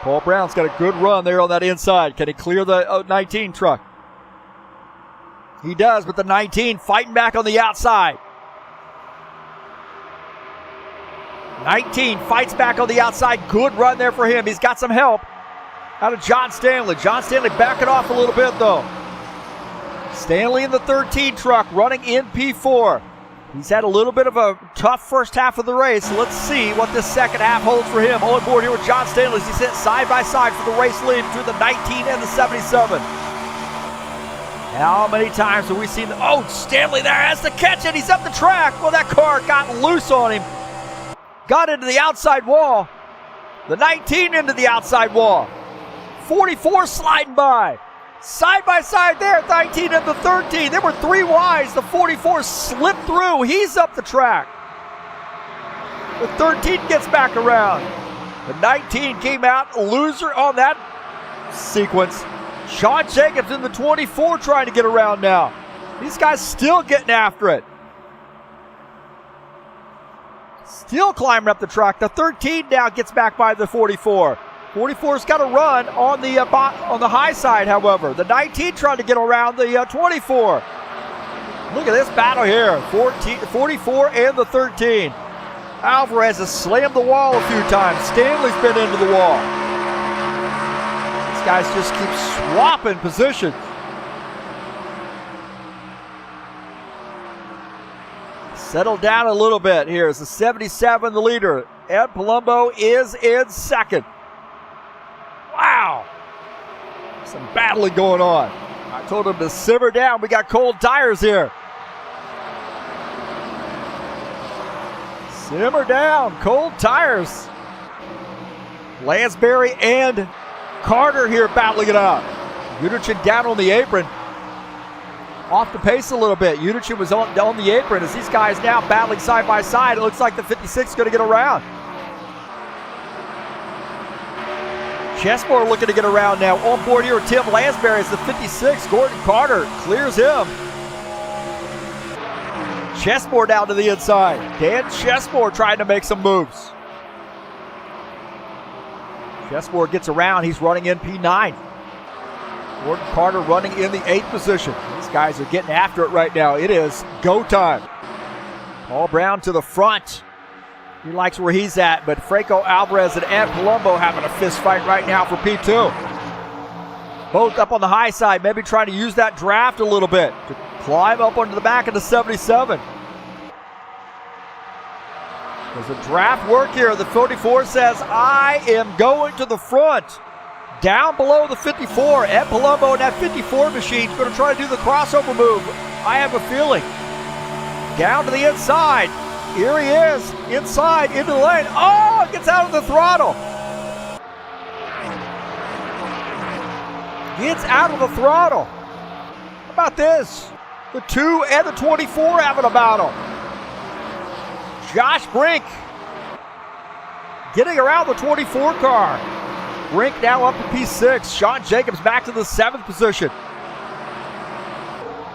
Paul Brown's got a good run there on that inside. Can he clear the 19 truck? He does, but the 19 fighting back on the outside. 19 fights back on the outside. Good run there for him. He's got some help out of John Stanley. John Stanley backing off a little bit, though. Stanley in the 13 truck running in P4. He's had a little bit of a tough first half of the race. So let's see what this second half holds for him. On board here with John Stanley as he sits side by side for the race lead between the 19 and the 77. How many times have we seen Stanley there has to catch it. He's up the track. Well, that car got loose on him. Got into the outside wall. The 19 into the outside wall. 44 sliding by. Side by side there, 19 and the 13. There were 3 wides. The 44 slipped through. He's up the track. The 13 gets back around. The 19 came out loser on that sequence. Sean Jacobs in the 24 trying to get around now. These guys still getting after it. Still climbing up the track. The 13 now gets back by the 44. 44's got a run on the high side, however. The 19 trying to get around the 24. Look at this battle here. 44 and the 13. Alvarez has slammed the wall a few times. Stanley's been into the wall. These guys just keep swapping position. Settle down a little bit here. It's the 77, the leader. Ed Palumbo is in second. Wow. Some battling going on. I told him to simmer down. We got cold tires here. Simmer down. Cold tires. Lansbury and Carter here battling it out. Uderchin down on the apron. Off the pace a little bit. Uderchin was on the apron as these guys now battling side by side. It looks like the 56 is going to get around. Chesmore looking to get around now. On board here with Tim Lansbury is the 56. Gordon Carter clears him. Chesmore down to the inside. Dan Chesmore trying to make some moves. Chesmore gets around. He's running in P9. Gordon Carter running in the 8th position. These guys are getting after it right now. It is go time. Paul Brown to the front. He likes where he's at, but Franco Alvarez and Ed Palumbo having a fist fight right now for P2. Both up on the high side, maybe trying to use that draft a little bit to climb up onto the back of the 77. There's a draft work here. The 44 says, I am going to the front. Down below the 54. Ed Palumbo and that 54 machine is going to try to do the crossover move. I have a feeling. Down to the inside. Here he is, inside, into the lane. Oh, gets out of the throttle. Gets out of the throttle. How about this? The 2 and the 24 having a battle. Josh Brink getting around the 24 car. Brink now up to P6. Sean Jacobs back to the 7th position.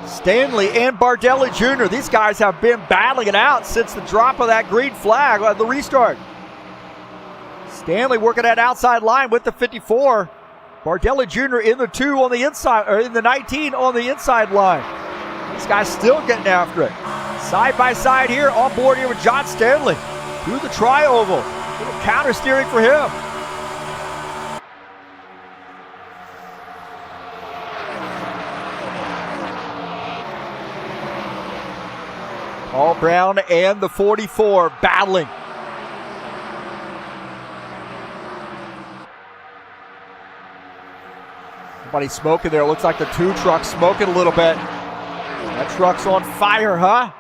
Stanley and Bardelli Jr. These guys have been battling it out since the drop of that green flag on the restart. Stanley working that outside line with the 54. Bardelli Jr. in the 2 on the inside, or in the 19 on the inside line. These guys still getting after it. Side by side here, on board here with John Stanley. Through the tri-oval. Little counter steering for him. Paul Brown and the 44 battling. Somebody smoking there. Looks like the 2 truck's smoking a little bit. That truck's on fire, huh?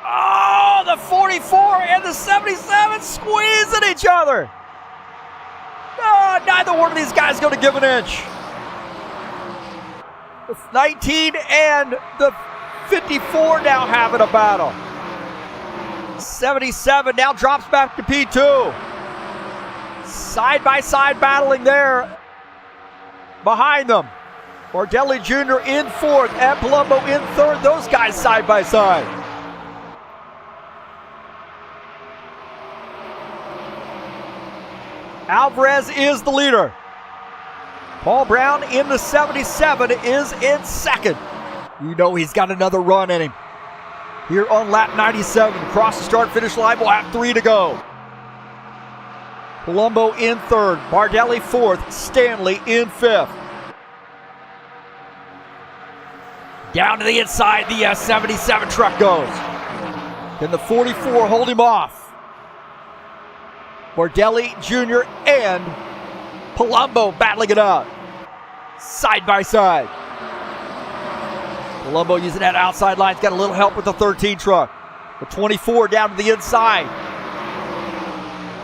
Oh, the 44 and the 77 squeezing each other. Oh, neither one of these guys going to give an inch. The 19 and the 54 now having a battle. 77 now drops back to P2. Side by side battling there. Behind them. Bardelli Jr. in 4th. Ed Palumbo in 3rd. Those guys side by side. Alvarez is the leader. Paul Brown in the 77 is in 2nd. You know he's got another run in him. Here on lap 97, across the start-finish line, we'll have 3 to go. Palumbo in 3rd, Bardelli 4th, Stanley in 5th. Down to the inside, the 77 truck goes. Can the 44 hold him off? Bardelli Jr. and Palumbo battling it out. Side by side. Palumbo using that outside line. He's got a little help with the 13 truck. The 24 down to the inside.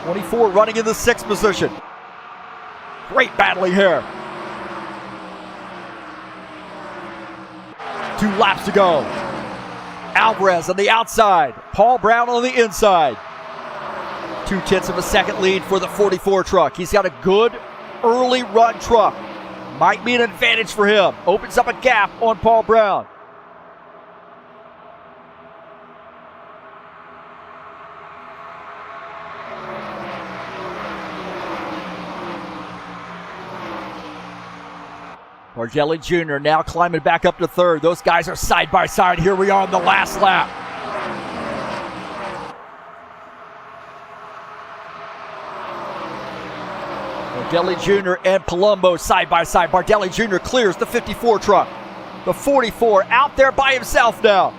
24 running in the 6th position. Great battling here. 2 laps to go. Alvarez on the outside. Paul Brown on the inside. 0.2 of a second lead for the 44 truck. He's got a good early run truck. Might be an advantage for him. Opens up a gap on Paul Brown. Bardelli Jr. now climbing back up to 3rd. Those guys are side by side. Here we are on the last lap. Bardelli Jr. and Palumbo side by side. Bardelli Jr. clears the 54 truck. The 44 out there by himself now.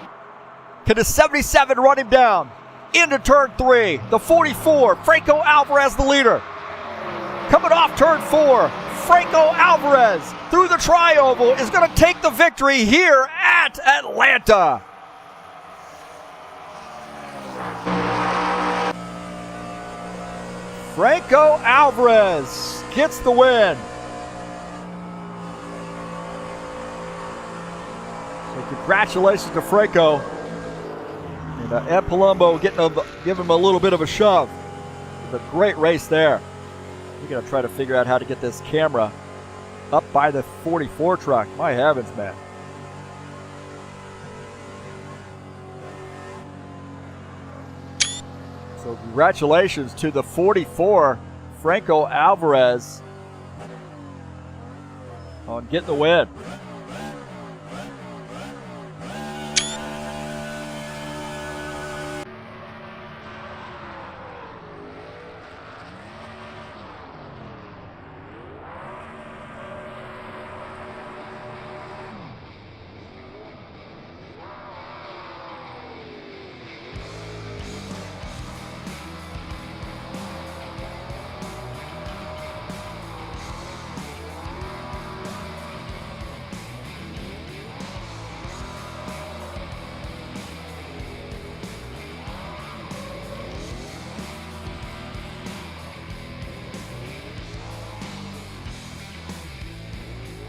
Can the 77 run him down? Into turn 3, the 44, Franco Alvarez the leader. Coming off turn 4, Franco Alvarez through the tri-oval is going to take the victory here at Atlanta. Franco Alvarez gets the win. So congratulations to Franco. And Ed Palumbo give him a little bit of a shove. It was a great race there. We're going to try to figure out how to get this camera up by the 44 truck. My heavens, man. So congratulations to the 44, Franco Alvarez, on getting the win.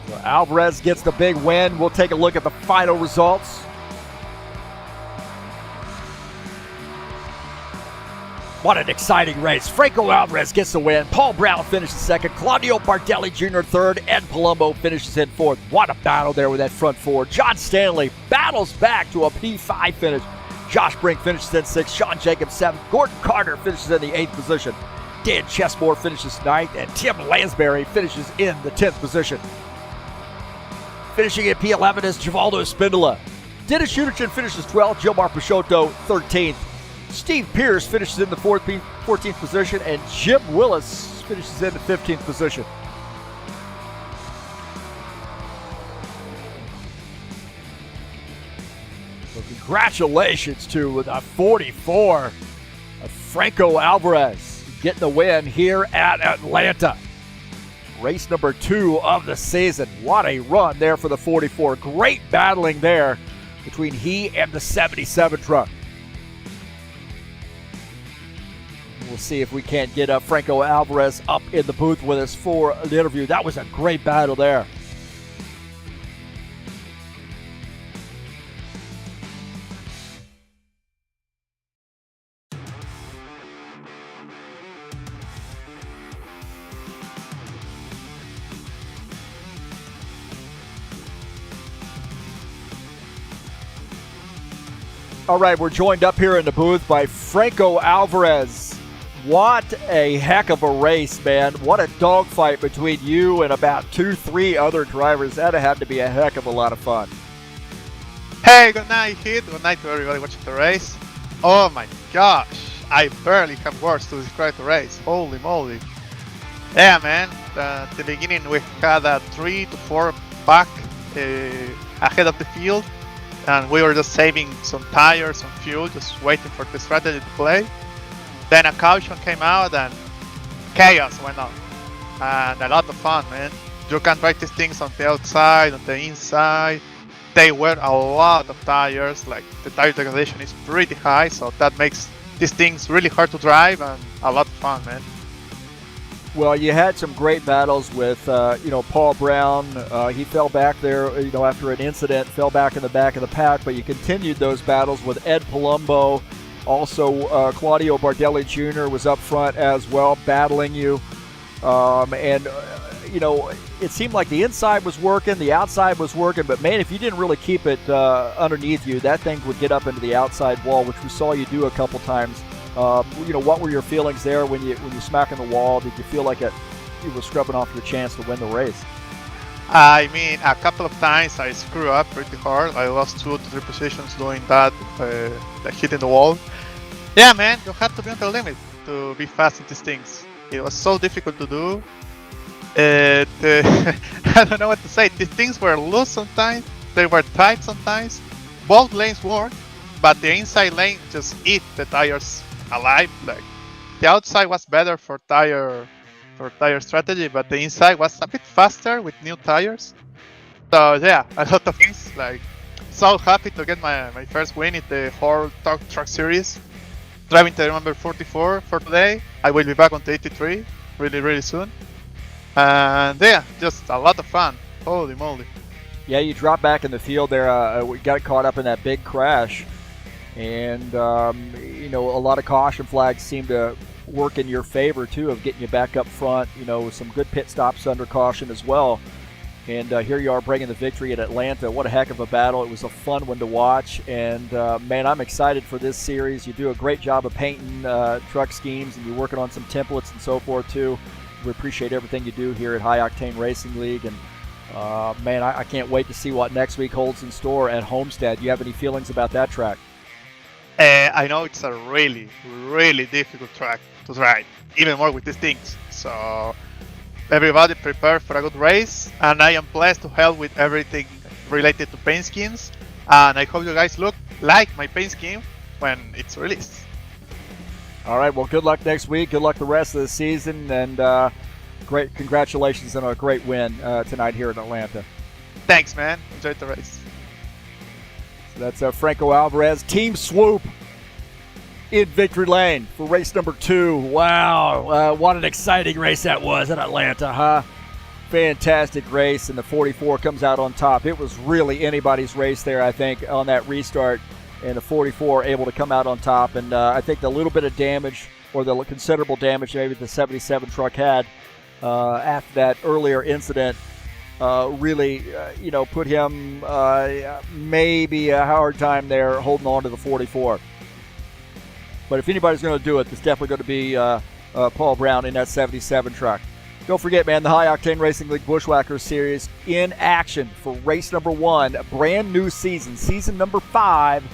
So Alvarez gets the big win. We'll take a look at the final results. What an exciting race. Franco Alvarez gets the win. Paul Brown finishes second. Claudio Bardelli Jr. third. Ed Palumbo finishes in fourth. What a battle there with that front four. John Stanley battles back to a P5 finish. Josh Brink finishes in sixth. Sean Jacobs seventh. Gordon Carter finishes in the eighth position. Dan Chesmore finishes ninth. And Tim Lansbury finishes in the 10th position. Finishing at P11 is Givaldo Espindola. Dennis Schuderchin finishes 12th. Gilmar Peixoto 13th. Steve Pierce finishes in the 14th position. And Jim Willis finishes in the 15th position. So congratulations to the 44 of Franco Alvarez getting the win here at Atlanta. Race number 2 of the season. What a run there for the 44. Great battling there between he and the 77 truck. We'll see if we can't get Franco Alvarez up in the booth with us for the interview. That was a great battle there. All right, we're joined up here in the booth by Franco Alvarez. What a heck of a race, man. What a dogfight between you and about 2-3 other drivers. That had to be a heck of a lot of fun. Hey, good night, Heath. Good night to everybody watching the race. Oh my gosh, I barely have words to describe the race. Holy moly. Yeah, man. At the beginning, we had a 3 to 4 back ahead of the field. And we were just saving some tires, some fuel, just waiting for the strategy to play. Then a caution came out and chaos went on. And a lot of fun, man. You can practice things on the outside, on the inside. They wear a lot of tires, like the tire degradation is pretty high, so that makes these things really hard to drive and a lot of fun, man. Well, you had some great battles with, Paul Brown. He fell back there, after an incident, fell back in the back of the pack, but you continued those battles with Ed Palumbo. Also, Claudio Bardelli Jr. was up front as well, battling you. It seemed like the inside was working, the outside was working, but man, if you didn't really keep it underneath you, that thing would get up into the outside wall, which we saw you do a couple times. What were your feelings there when you smacking the wall? Did you feel like you were scrubbing off your chance to win the race? I mean, a couple of times I screwed up pretty hard. I lost 2 to 3 positions doing that, like hitting the wall. Yeah, man, you have to be on the limit to be fast in these things. It was so difficult to do. I don't know what to say. These things were loose sometimes. They were tight sometimes. Both lanes worked. but the inside lane just eat the tires alive. Like the outside was better for tire strategy, but the inside was a bit faster with new tires. So yeah, a lot of things. Like so happy to get my first win in the HORL Truck Series. Driving to number 44 for today. I will be back on the 83 really soon. And yeah, just a lot of fun. Holy moly. Yeah, you dropped back in the field there. We got caught up in that big crash. And, you know, a lot of caution flags seem to work in your favor, too, of getting you back up front. You know, some good pit stops under caution as well. And here you are bringing the victory at Atlanta. What a heck of a battle. It was a fun one to watch. And, man, I'm excited for this series. You do a great job of painting truck schemes, and you're working on some templates and so forth, too. We appreciate everything you do here at High Octane Racing League. And, man, I can't wait to see what next week holds in store at Homestead. Do you have any feelings about that track? I know it's a really difficult track to ride, even more with these things. So everybody prepare for a good race, and I am blessed to help with everything related to paint schemes, and I hope you guys look like my paint scheme when it's released. All right, well, good luck next week. Good luck the rest of the season, and great congratulations on a great win tonight here in Atlanta. Thanks, man. Enjoy the race. So that's Franco Alvarez, Team Swoop in victory lane for race number 2. Wow, what an exciting race that was in Atlanta, huh? Fantastic race, and the 44 comes out on top. It was really anybody's race there, I think, on that restart, and the 44 able to come out on top. And I think the little bit of damage, or the considerable damage maybe the 77 truck had after that earlier incident, really, you know, put him maybe a hard time there holding on to the 44. But if anybody's going to do it, it's definitely going to be Paul Brown in that 77 truck. Don't forget, man, the High Octane Racing League Bushwhackers Series in action for race number 1, a brand new season, season number 5,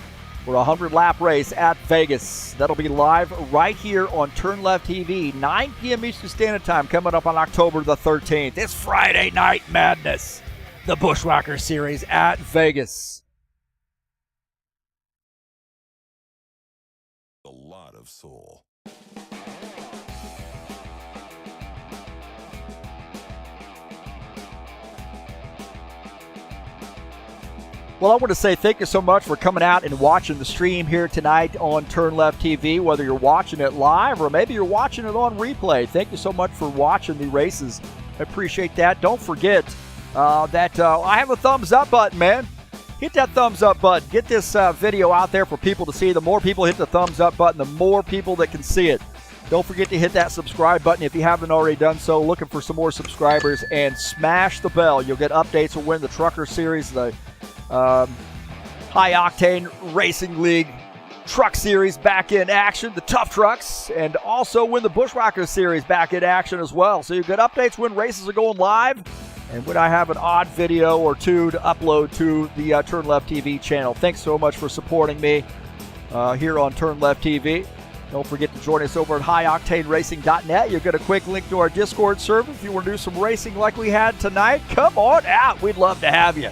for a 100-lap race at Vegas. That'll be live right here on TurnLeftTV, 9 p.m. Eastern Standard Time, coming up on October the 13th. It's Friday Night Madness, the Bushwhackers Series at Vegas. A lot of soul. Well, I want to say thank you so much for coming out and watching the stream here tonight on TurnLeftTV, whether you're watching it live or maybe you're watching it on replay. Thank you so much for watching the races. I appreciate that. Don't forget that I have a thumbs up button, man. Hit that thumbs up button. Get this video out there for people to see. The more people hit the thumbs up button, the more people that can see it. Don't forget to hit that subscribe button if you haven't already done so. Looking for some more subscribers, and smash the bell. You'll get updates for when the Trucker Series, the High Octane Racing League Truck Series back in action, the Tough Trucks, and also when the Bushwhacker Series back in action as well. So you get updates when races are going live, and when I have an odd video or two to upload to the TurnLeftTV channel. Thanks so much for supporting me here on TurnLeftTV. Don't forget to join us over at highoctaneracing.net. You'll get a quick link to our Discord server if you want to do some racing like we had tonight. Come on out. We'd love to have you.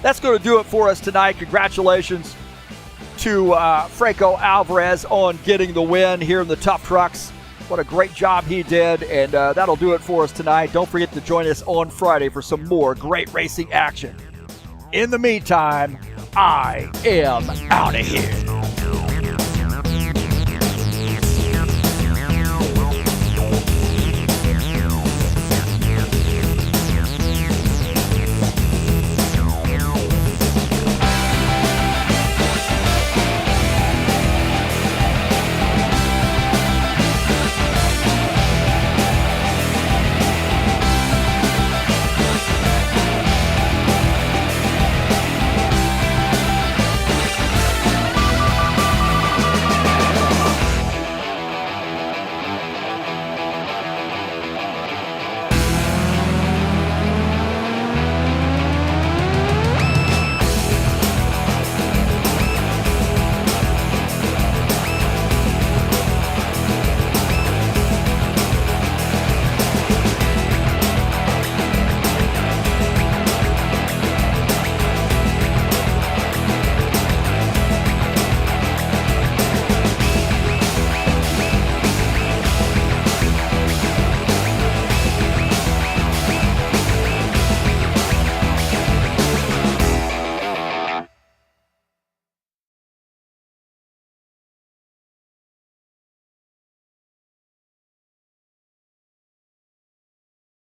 That's going to do it for us tonight. Congratulations to Franco Alvarez on getting the win here in the Tough Trucks. What a great job he did, and that'll do it for us tonight. Don't forget to join us on Friday for some more great racing action. In the meantime, I am out of here.